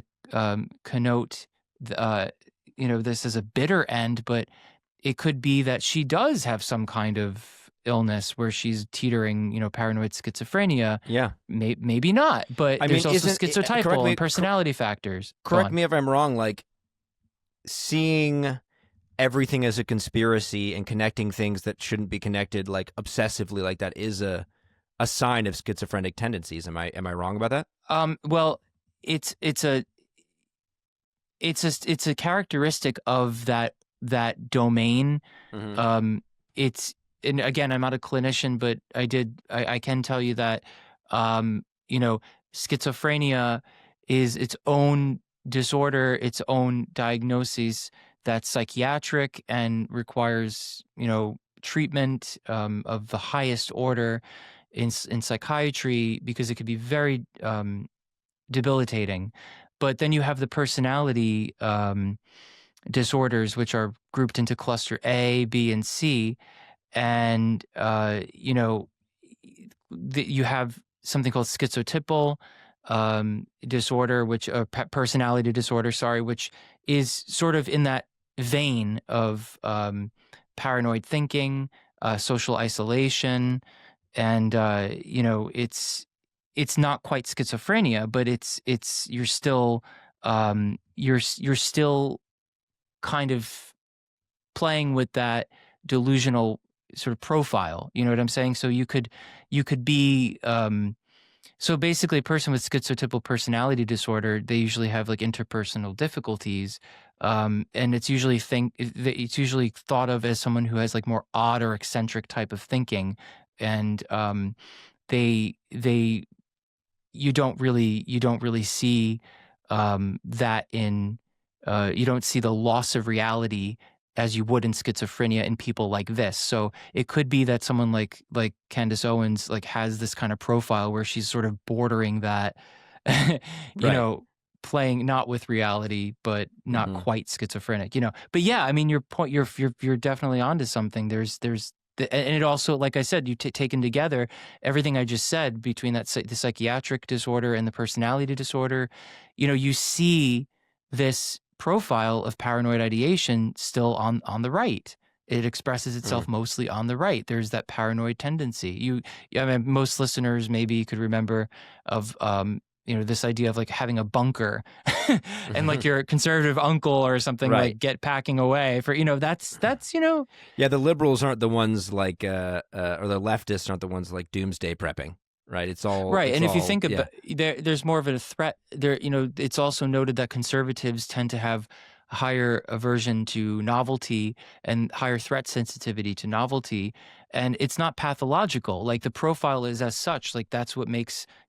A: connote this as a bitter end, but it could be that she does have some kind of illness where she's teetering, paranoid schizophrenia.
C: Yeah.
A: Maybe not, but there's also schizotypal and personality factors.
C: Correct me if I'm wrong, like seeing everything as a conspiracy and connecting things that shouldn't be connected, like obsessively like that, is a sign of schizophrenic tendencies. Am I wrong about that?
A: Well, it's a characteristic of that domain.
C: Mm-hmm.
A: And again, I'm not a clinician, but I can tell you that schizophrenia is its own disorder, its own diagnosis that's psychiatric and requires treatment of the highest order in psychiatry, because it could be very debilitating. But then you have the personality disorders, which are grouped into cluster A, B, and C. And, you have something called schizotypal disorder, personality disorder, which is sort of in that vein of paranoid thinking, social isolation. And, it's not quite schizophrenia, but you're still kind of playing with that delusional sort of profile. You know what I'm saying? So you could be so basically a person with schizotypal personality disorder, they usually have like interpersonal difficulties, and it's usually thought of as someone who has like more odd or eccentric type of thinking, and you don't really see that in you don't see the loss of reality as you would in schizophrenia in people like this. So it could be that someone like Candace Owens has this kind of profile where she's sort of bordering that, playing not with reality, but not quite schizophrenic, But yeah, I mean, your point, you're definitely onto something. And it also, like I said, you taken together everything I just said between the psychiatric disorder and the personality disorder, you see this profile of paranoid ideation still on the right. It expresses itself mostly on the right. There's that paranoid tendency. I mean, most listeners maybe could remember of this idea of like having a bunker and like your conservative uncle or something like packing away for, that's
C: Yeah, the liberals aren't the ones like or the leftists aren't the ones like doomsday prepping. Right, it's all
A: right.
C: It's
A: and if
C: all,
A: you think about there's more of a threat there. It's also noted that conservatives tend to have higher aversion to novelty and higher threat sensitivity to novelty, and it's not pathological. Like the profile is as such. Like that's what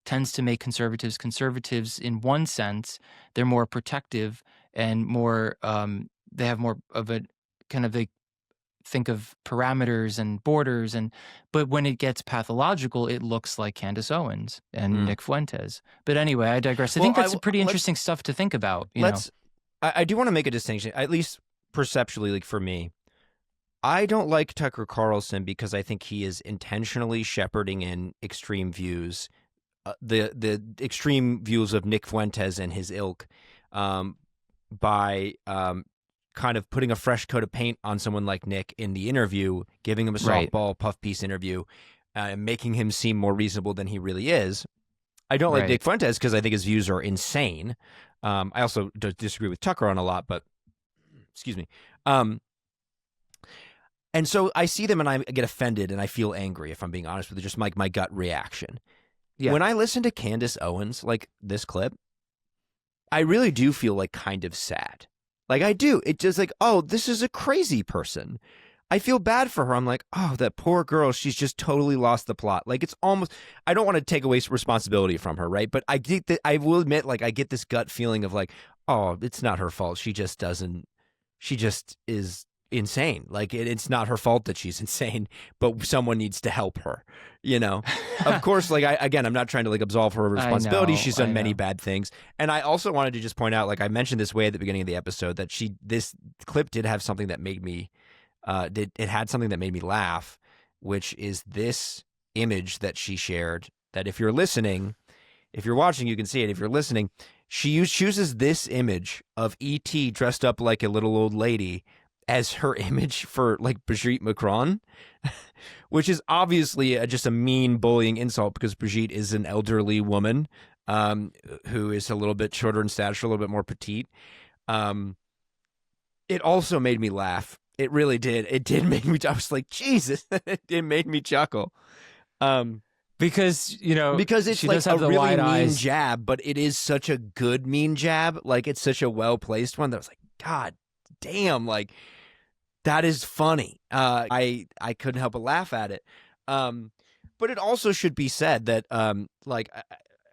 A: tends to make conservatives in one sense. They're more protective and more. They have more of a kind of they think of parameters and borders, but when it gets pathological, it looks like Candace Owens and Nick Fuentes. But anyway, I digress. I think that's pretty interesting stuff to think about.
C: I do want to make a distinction, at least perceptually, like for me. I don't like Tucker Carlson because I think he is intentionally shepherding in extreme views, the extreme views of Nick Fuentes and his ilk, by kind of putting a fresh coat of paint on someone like Nick in the interview, giving him a softball puff piece interview, making him seem more reasonable than he really is. I don't like Nick Fuentes because I think his views are insane. I also disagree with Tucker on a lot, but excuse me. And so I see them and I get offended and I feel angry, if I'm being honest with you, just like my gut reaction. Yeah. When I listen to Candace Owens, like this clip, I really do feel like kind of sad. Like I do. It's just like, oh, this is a crazy person. I feel bad for her. I'm like, oh, that poor girl. She's just totally lost the plot. Like it's almost, I don't want to take away responsibility from her, right? But I get that, I will admit, like I get this gut feeling of like, oh, it's not her fault. She just is insane. Like it's not her fault that she's insane, but someone needs to help her, you know? Of course, like I'm not trying to like absolve her of responsibility. She's done many bad things. And I also wanted to just point out, like I mentioned this way at the beginning of the episode, that this clip did have something that made me, it had something that made me laugh, which is this image that she shared, that if you're listening, if you're watching, you can see it. If you're listening, she chooses this image of E.T. dressed up like a little old lady as her image for like Brigitte Macron, which is obviously just a mean bullying insult because Brigitte is an elderly woman who is a little bit shorter in stature, a little bit more petite. It also made me laugh. It really did. It did make me, I was like, Jesus, it made me chuckle.
A: Because,
C: because it's
A: she
C: like
A: does have
C: a
A: the
C: really
A: wide
C: mean
A: eyes.
C: jab, but it is such a good mean jab. Like it's such a well-placed one that I was like, God damn, like that is funny. I couldn't help but laugh at it. But it also should be said that like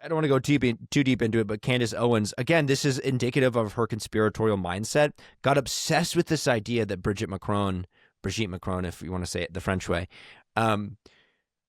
C: I don't want to go too deep into it, but Candace Owens, again, this is indicative of her conspiratorial mindset, got obsessed with this idea that Brigitte Macron, if you want to say it the French way,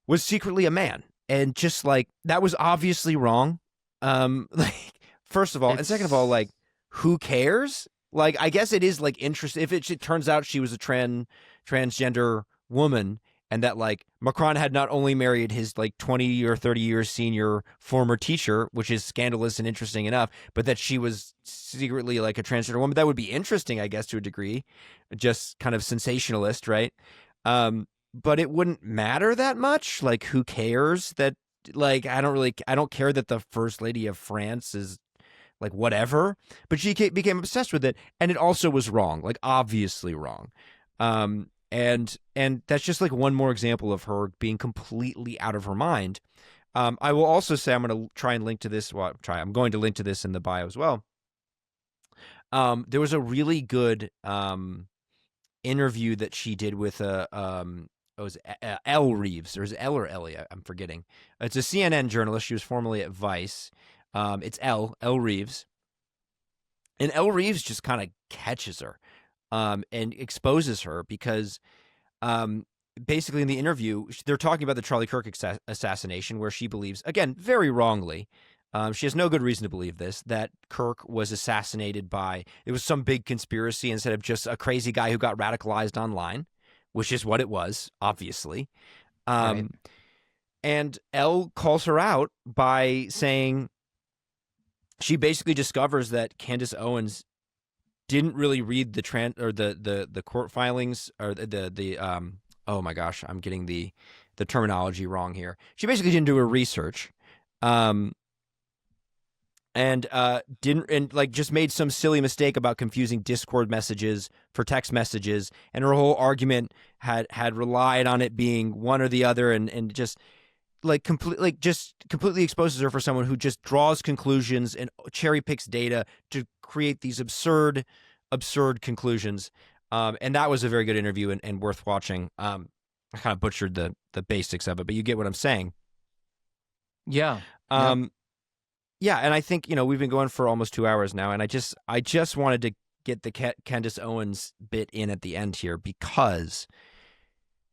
C: was secretly a man. And just like, that was obviously wrong. Like, first of all, and second of all, like, who cares? Like, I guess it is like interesting if it turns out she was a transgender woman, and that like Macron had not only married his like 20 or 30 years senior former teacher, which is scandalous and interesting enough, but that she was secretly like a transgender woman. That would be interesting, I guess, to a degree, just kind of sensationalist, right? But it wouldn't matter that much. Like, who cares that, like, I don't care that the first lady of France is like whatever, but she became obsessed with it. And it also was wrong, like obviously wrong. And that's just like one more example of her being completely out of her mind. I will also say, I'm going to try and link to this. Well, I'm going to link to this in the bio as well. There was a really good interview that she did with it was Elle Reeves. There's Elle or Ellie, I'm forgetting. It's a CNN journalist. She was formerly at Vice. It's Elle Reeves. And Elle Reeves just kind of catches her and exposes her because basically in the interview, they're talking about the Charlie Kirk assassination, where she believes, again, very wrongly, she has no good reason to believe this, that Kirk was assassinated by, it was some big conspiracy instead of just a crazy guy who got radicalized online, which is what it was, obviously. Right. And Elle calls her out by saying, she basically discovers that Candace Owens didn't really read the court filings, or oh my gosh, I'm getting the terminology wrong here. She basically didn't do her research. And just made some silly mistake about confusing Discord messages for text messages, and her whole argument had relied on it being one or the other, and just completely exposes her for someone who just draws conclusions and cherry picks data to create these absurd conclusions. And that was a very good interview and worth watching. I kind of butchered the basics of it, but you get what I'm saying.
A: Yeah.
C: Yeah, and I think, we've been going for almost 2 hours now, and I just wanted to get the Candace Owens bit in at the end here, because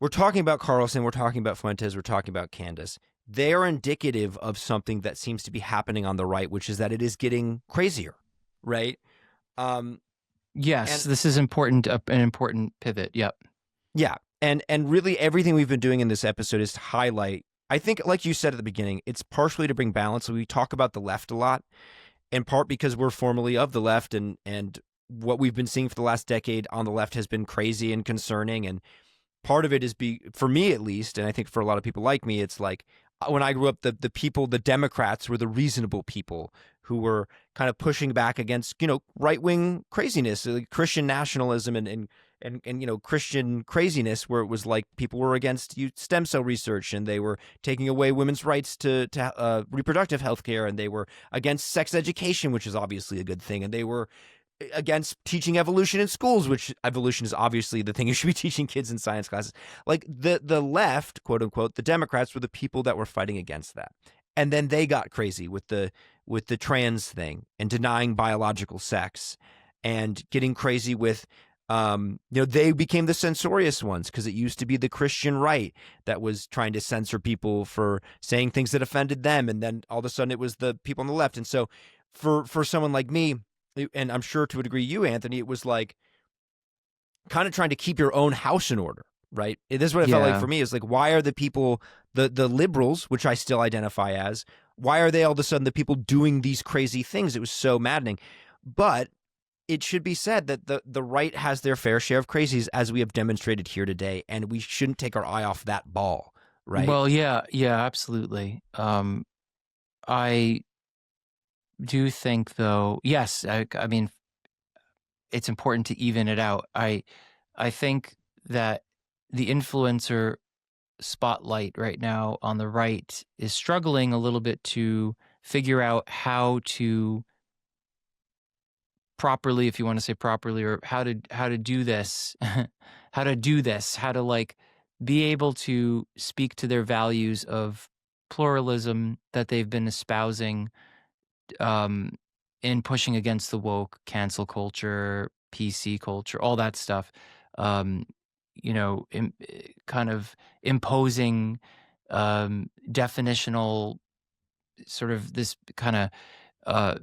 C: we're talking about Carlson, we're talking about Fuentes, we're talking about Candace. They are indicative of something that seems to be happening on the right, which is that it is getting crazier, right?
A: Yes,
C: And
A: this is important. An important pivot. Yep.
C: yeah, and really everything we've been doing in this episode is to highlight. I think, like you said at the beginning, it's partially to bring balance. So we talk about the left a lot, in part because we're formerly of the left, and what we've been seeing for the last decade on the left has been crazy and concerning. And part of it is for me at least, and I think for a lot of people like me, it's like when I grew up, the Democrats were the reasonable people who were kind of pushing back against, right wing craziness, Christian nationalism and Christian craziness, where it was like people were against stem cell research, and they were taking away women's rights to reproductive health care, and they were against sex education, which is obviously a good thing, and they were against teaching evolution in schools, which evolution is obviously the thing you should be teaching kids in science classes. Like the left, quote unquote, the Democrats were the people that were fighting against that. And then they got crazy with the trans thing and denying biological sex, and getting crazy with they became the censorious ones, because it used to be the Christian right that was trying to censor people for saying things that offended them, and then all of a sudden it was the people on the left. And so for someone like me, and I'm sure to a degree you, Anthony, it was like kind of trying to keep your own house in order, right? This is what it felt like for me, is like, why are the people, the liberals, which I still identify as, why are they all of a sudden the people doing these crazy things? It was so maddening. But it should be said that the right has their fair share of crazies, as we have demonstrated here today, and we shouldn't take our eye off that ball, right?
A: Well, yeah, absolutely. I do think, though, yes, I mean, it's important to even it out. I think that the influencer spotlight right now on the right is struggling a little bit to figure out how to properly, if you want to say properly, or how to do this, how to like be able to speak to their values of pluralism that they've been espousing, in pushing against the woke cancel culture, PC culture, all that stuff, kind of imposing definitional, sort of this kind of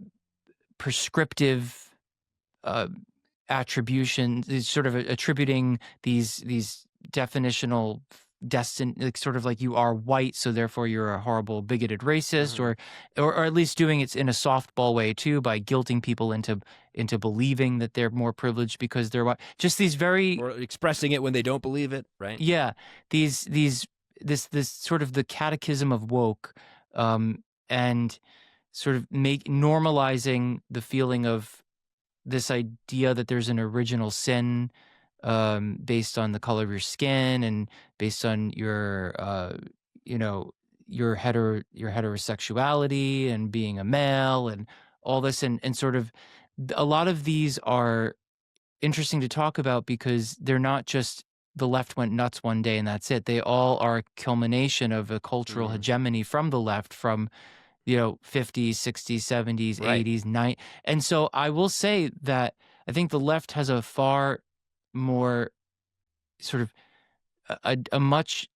A: prescriptive attribution, sort of attributing these definitional like sort of like, you are white, so therefore you're a horrible bigoted racist, or at least doing it in a softball way too, by guilting people into believing that they're more privileged because they're white. Just these very,
C: or expressing it when they don't believe it, right?
A: Yeah, this sort of the catechism of woke, and sort of normalizing the feeling of this idea that there's an original sin, based on the color of your skin and based on your heterosexuality and being a male and all this, and sort of a lot of these are interesting to talk about because they're not just the left went nuts one day and that's it. They all are a culmination of a cultural hegemony from the left, from 50s, 60s, 70s,
C: Right.
A: 80s, 90s. And so I will say that I think the left has a far more sort of a much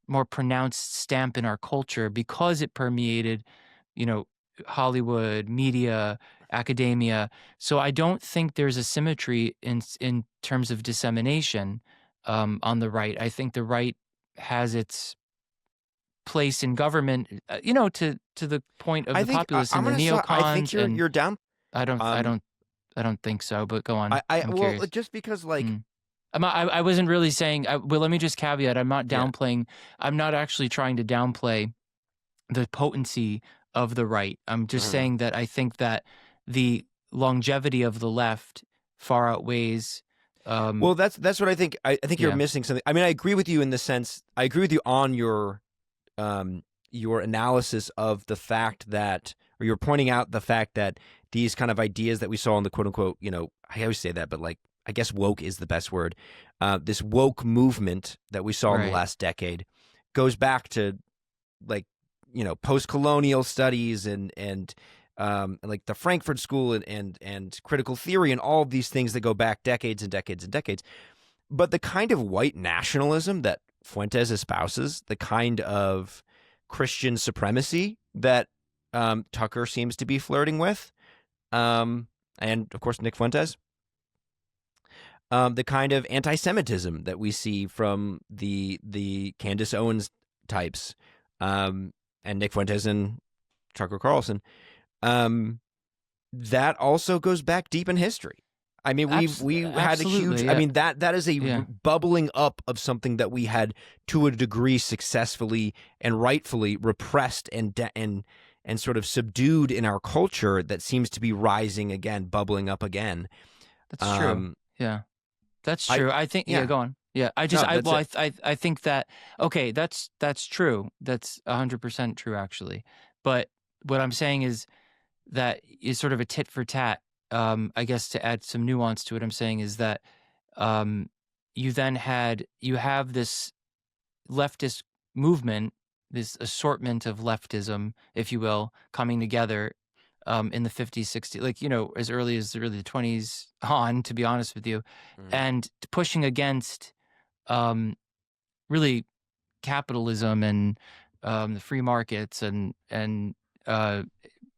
A: more pronounced stamp in our culture because it permeated, Hollywood, media, academia. So I don't think there's a symmetry in terms of dissemination on the right. I think the right has its place in government, to the point of the populists and the neocons.
C: I think you're down.
A: I don't think so. But go on. I'm
C: well,
A: curious.
C: just because like.
A: I wasn't really saying. Well, let me just caveat. I'm not downplaying. I'm not actually trying to downplay the potency of the right. I'm just saying that I think that the longevity of the left far outweighs.
C: Well, that's what I think. I think you're missing something. I mean, I agree with you in the sense. I agree with you on your analysis of the fact that, or you're pointing out the fact that these kind of ideas that we saw in the quote unquote, I always say that, but like, I guess woke is the best word. This woke movement that we saw in the last decade goes back to like, post-colonial studies and like the Frankfurt School and critical theory and all of these things that go back decades and decades and decades. But the kind of white nationalism that Fuentes espouses, the kind of Christian supremacy that Tucker seems to be flirting with, and of course Nick Fuentes, the kind of anti-Semitism that we see from the Candace Owens types, and Nick Fuentes and Tucker Carlson, that also goes back deep in history. I mean, we had a huge.
A: Yeah.
C: I mean, that is a bubbling up of something that we had to a degree successfully and rightfully repressed and sort of subdued in our culture that seems to be rising again, bubbling up again.
A: That's true. Yeah, that's true. I think. Yeah, go on. Yeah, I think that. Okay, that's true. That's 100% true, actually. But what I'm saying is that is sort of a tit for tat. I guess to add some nuance to what I'm saying is that you have this leftist movement, this assortment of leftism, if you will, coming together in the 50s, 60s, like, as early as really the 20s on, to be honest with you, and pushing against really capitalism and the free markets and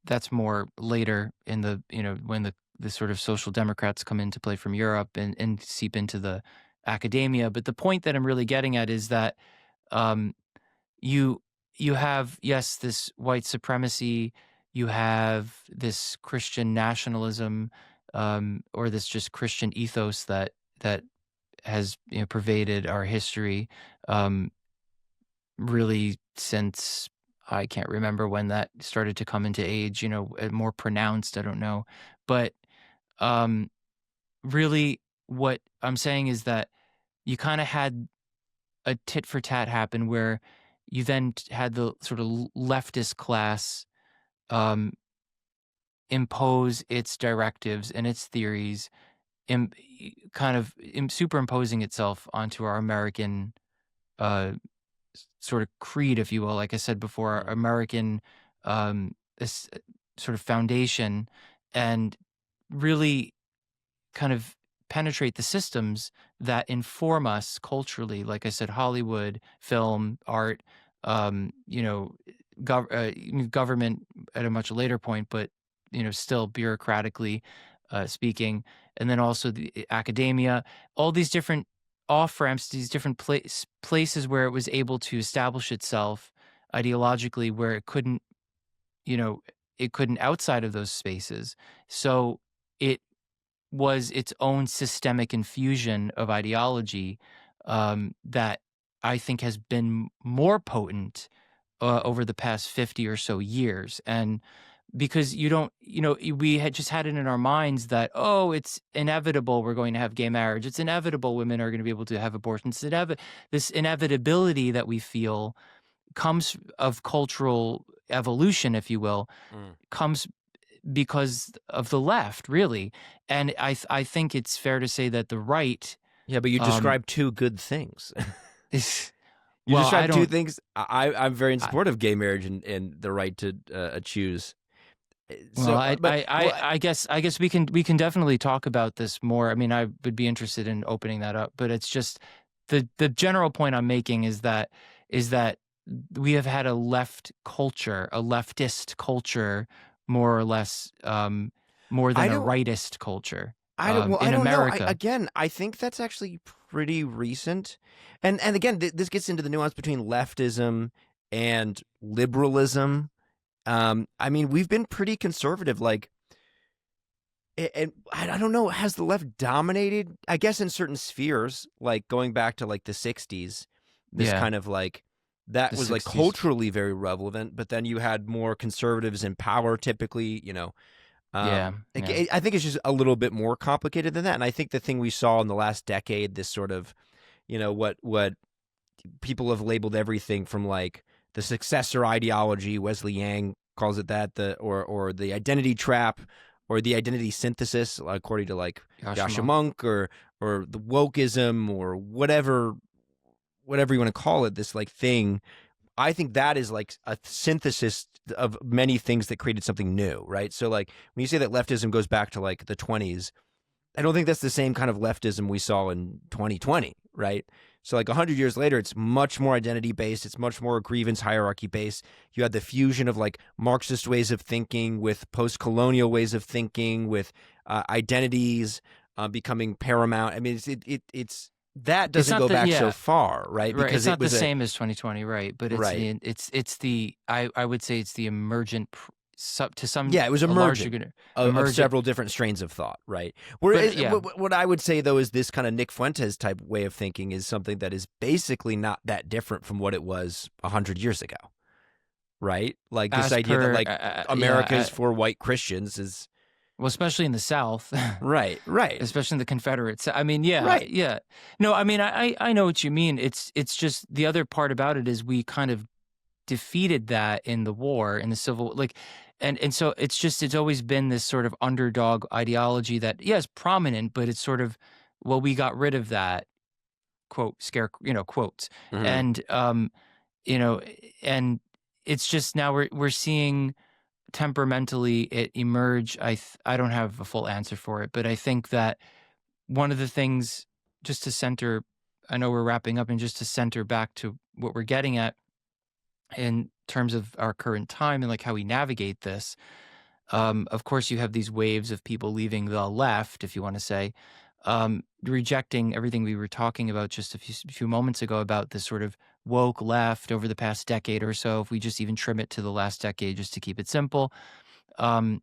A: that's more later in the, when the sort of social democrats come into play from Europe and seep into the academia. But the point that I'm really getting at is that you have, yes, this white supremacy, you have this Christian nationalism, or this just Christian ethos that has pervaded our history, really since I can't remember when that started to come into age, more pronounced, I don't know. But really what I'm saying is that you kind of had a tit for tat happen where you then had the sort of leftist class impose its directives and its theories, kind of superimposing itself onto our American sort of creed, if you will, like I said before, our American this sort of foundation, and really kind of penetrate the systems that inform us culturally. Like I said, Hollywood, film, art, government at a much later point, but still bureaucratically speaking, and then also the academia, all these different off-ramps, these different places where it was able to establish itself ideologically, where it couldn't outside of those spaces. So it was its own systemic infusion of ideology that I think has been more potent over the past 50 or so years. And because we had just had it in our minds that, it's inevitable we're going to have gay marriage. It's inevitable women are going to be able to have abortions. This inevitability that we feel comes of cultural evolution, if you will, comes because of the left, really. And I think it's fair to say that the right...
C: Yeah, but you described two good things. You
A: Well,
C: described two things. I'm very in support of gay marriage and the right to choose.
A: Well, I guess we can definitely talk about this more. I mean, I would be interested in opening that up, but it's just the general point I'm making is that we have had a left culture, a leftist culture, more or less, more than a rightist culture.
C: I don't
A: America.
C: Again, I think that's actually pretty recent. And again, this gets into the nuance between leftism and liberalism. I mean, we've been pretty conservative, and I don't know, has the left dominated? I guess in certain spheres, like going back to like the 60s, this kind of that was 60s. Like culturally very relevant, but then you had more conservatives in power typically, I think it's just a little bit more complicated than that. And I think the thing we saw in the last decade, this sort of, what people have labeled everything from like the successor ideology, Wesley Yang calls it that, or the identity trap, or the identity synthesis, according to like Yasha Monk, or the wokeism, or whatever you want to call it, this like thing. I think that is like a synthesis of many things that created something new, right? So like when you say that leftism goes back to like the 20s, I don't think that's the same kind of leftism we saw in 2020, right? So like 100 years later, it's much more identity based. It's much more grievance hierarchy based. You had the fusion of like Marxist ways of thinking with post-colonial ways of thinking, with identities becoming paramount. I mean, it's that doesn't go back so far, right?
A: Right.
C: Because
A: It's not the same as 2020, right? But it's the I would say it's the emergent to some
C: it was emergent of several different strains of thought, right? What I would say though is this kind of Nick Fuentes type way of thinking is something that is basically not that different from what it was 100 years ago, right? Like this idea that like America is for white Christians is.
A: Well, especially in the South.
C: Right.
A: Especially in the Confederates. I mean,
C: right.
A: Yeah. No, I mean, I know what you mean. It's just the other part about it is we kind of defeated that in the war, in the Civil, like, and so it's always been this sort of underdog ideology that, is prominent, but it's sort of, well, we got rid of that, quote, quotes. And, and it's just now we're seeing temperamentally it emerge. I don't have a full answer for it, but I think that one of the things, just to center, I know we're wrapping up, and just to center back to what we're getting at in terms of our current time and like how we navigate this. Of course, you have these waves of people leaving the left, if you want to say, rejecting everything we were talking about just a few moments ago about this sort of woke left over the past decade or so, if we just even trim it to the last decade just to keep it simple. And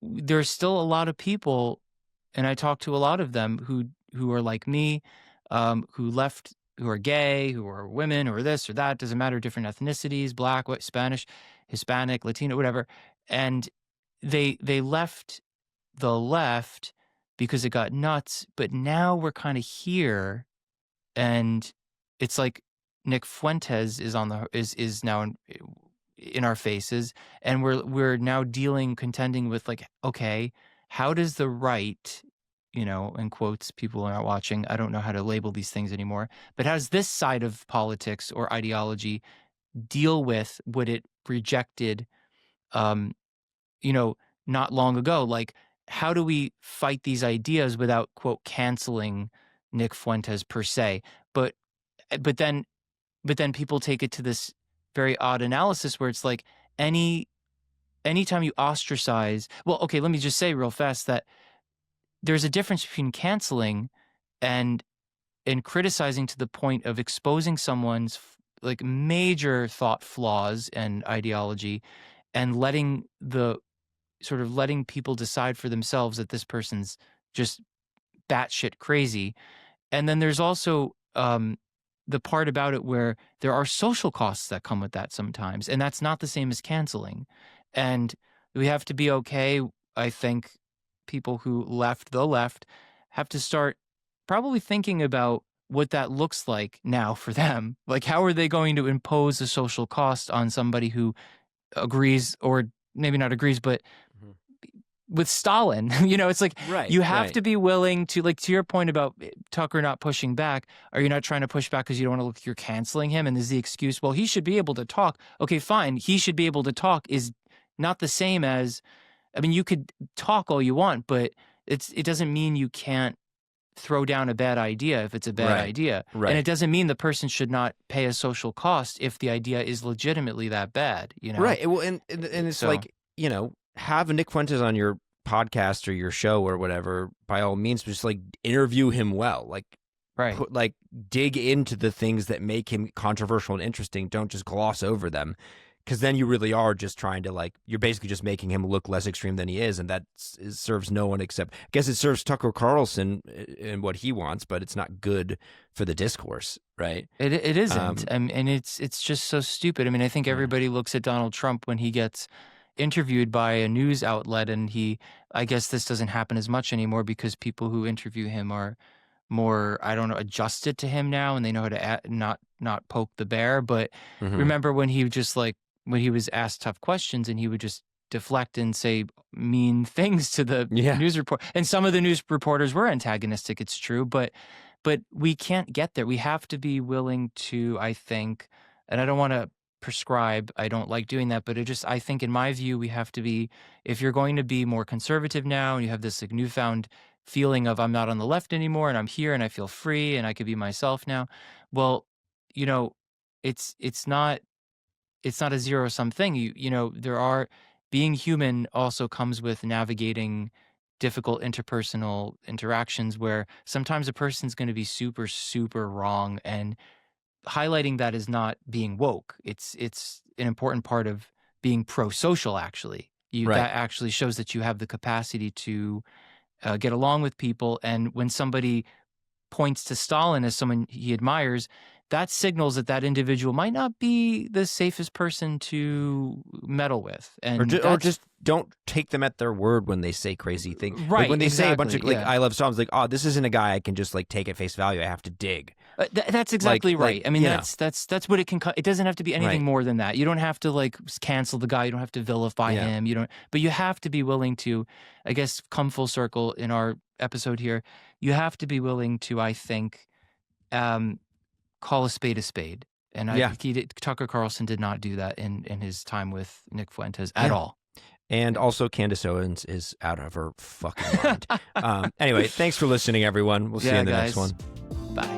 A: there's still a lot of people, and I talk to a lot of them who are like me, who left, who are gay, who are women, or this or that, doesn't matter, different ethnicities, Black, white, Spanish, Hispanic, Latino, whatever. And they left the left because it got nuts, but now we're kind of here, and it's like Nick Fuentes is is now in our faces, and we're now contending with like, okay, how does the right, in quotes, people are not watching, I don't know how to label these things anymore, but how does this side of politics or ideology deal with what it rejected, not long ago? Like, how do we fight these ideas without, quote, canceling Nick Fuentes per se? But then people take it to this very odd analysis where it's like anytime you ostracize, well, okay, let me just say real fast that there's a difference between canceling and criticizing to the point of exposing someone's like major thought flaws and ideology, and letting people decide for themselves that this person's just batshit crazy. And then there's also the part about it where there are social costs that come with that sometimes, and that's not the same as canceling. And we have to be okay. I think people who left the left have to start probably thinking about what that looks like now for them. Like, how are they going to impose a social cost on somebody who agrees, or maybe not agrees, but with Stalin? It's like, you have to be willing to, like, to your point about Tucker not pushing back. Are you not trying to push back because you don't want to look like you're canceling him? And is the excuse, well, he should be able to talk. Okay, fine. He should be able to talk is not the same as, I mean, you could talk all you want, but it doesn't mean you can't throw down a bad idea if it's a bad idea. And it doesn't mean the person should not pay a social cost if the idea is legitimately that bad,
C: Right. Well, and it's like, have Nick Fuentes on your podcast or your show or whatever, by all means, just like interview him well. Like, dig into the things that make him controversial and interesting. Don't just gloss over them. Because then you really are just trying to, like, you're basically just making him look less extreme than he is, and that serves no one except, I guess it serves Tucker Carlson and what he wants, but it's not good for the discourse, right?
A: It isn't, and it's just so stupid. I mean, I think everybody looks at Donald Trump when he gets interviewed by a news outlet, and I guess this doesn't happen as much anymore because people who interview him are more, I don't know, adjusted to him now, and they know how to not poke the bear. But remember when he just like, when he was asked tough questions and he would just deflect and say mean things to the news report. And some of the news reporters were antagonistic, it's true, but we can't get there. We have to be willing to, I think, and I don't want to prescribe, I don't like doing that, but I think in my view, we have to be, if you're going to be more conservative now and you have this like newfound feeling of I'm not on the left anymore and I'm here and I feel free and I could be myself now. Well, you know, it's not a zero-sum thing. Being human also comes with navigating difficult interpersonal interactions where sometimes a person's going to be super, super wrong, and highlighting that is not being woke. It's an important part of being pro-social, actually. That actually shows that you have the capacity to get along with people. And when somebody points to Stalin as someone he admires, that signals that individual might not be the safest person to meddle with. And
C: or just don't take them at their word when they say crazy things.
A: Right.
C: Like when they say a bunch of
A: yeah.
C: I love songs, like, oh, this isn't a guy I can just like take at face value. I have to dig.
A: That's exactly right. I mean, that's what it can. It doesn't have to be anything
C: Right.
A: more than that. You don't have to like cancel the guy. You don't have to vilify him. But you have to be willing to, I guess, come full circle in our episode here. You have to be willing to, I think, call a spade a spade. And Tucker Carlson did not do that in his time with Nick Fuentes at all.
C: And also, Candace Owens is out of her fucking mind. Anyway, thanks for listening, everyone. We'll see you in the next one.
A: Bye.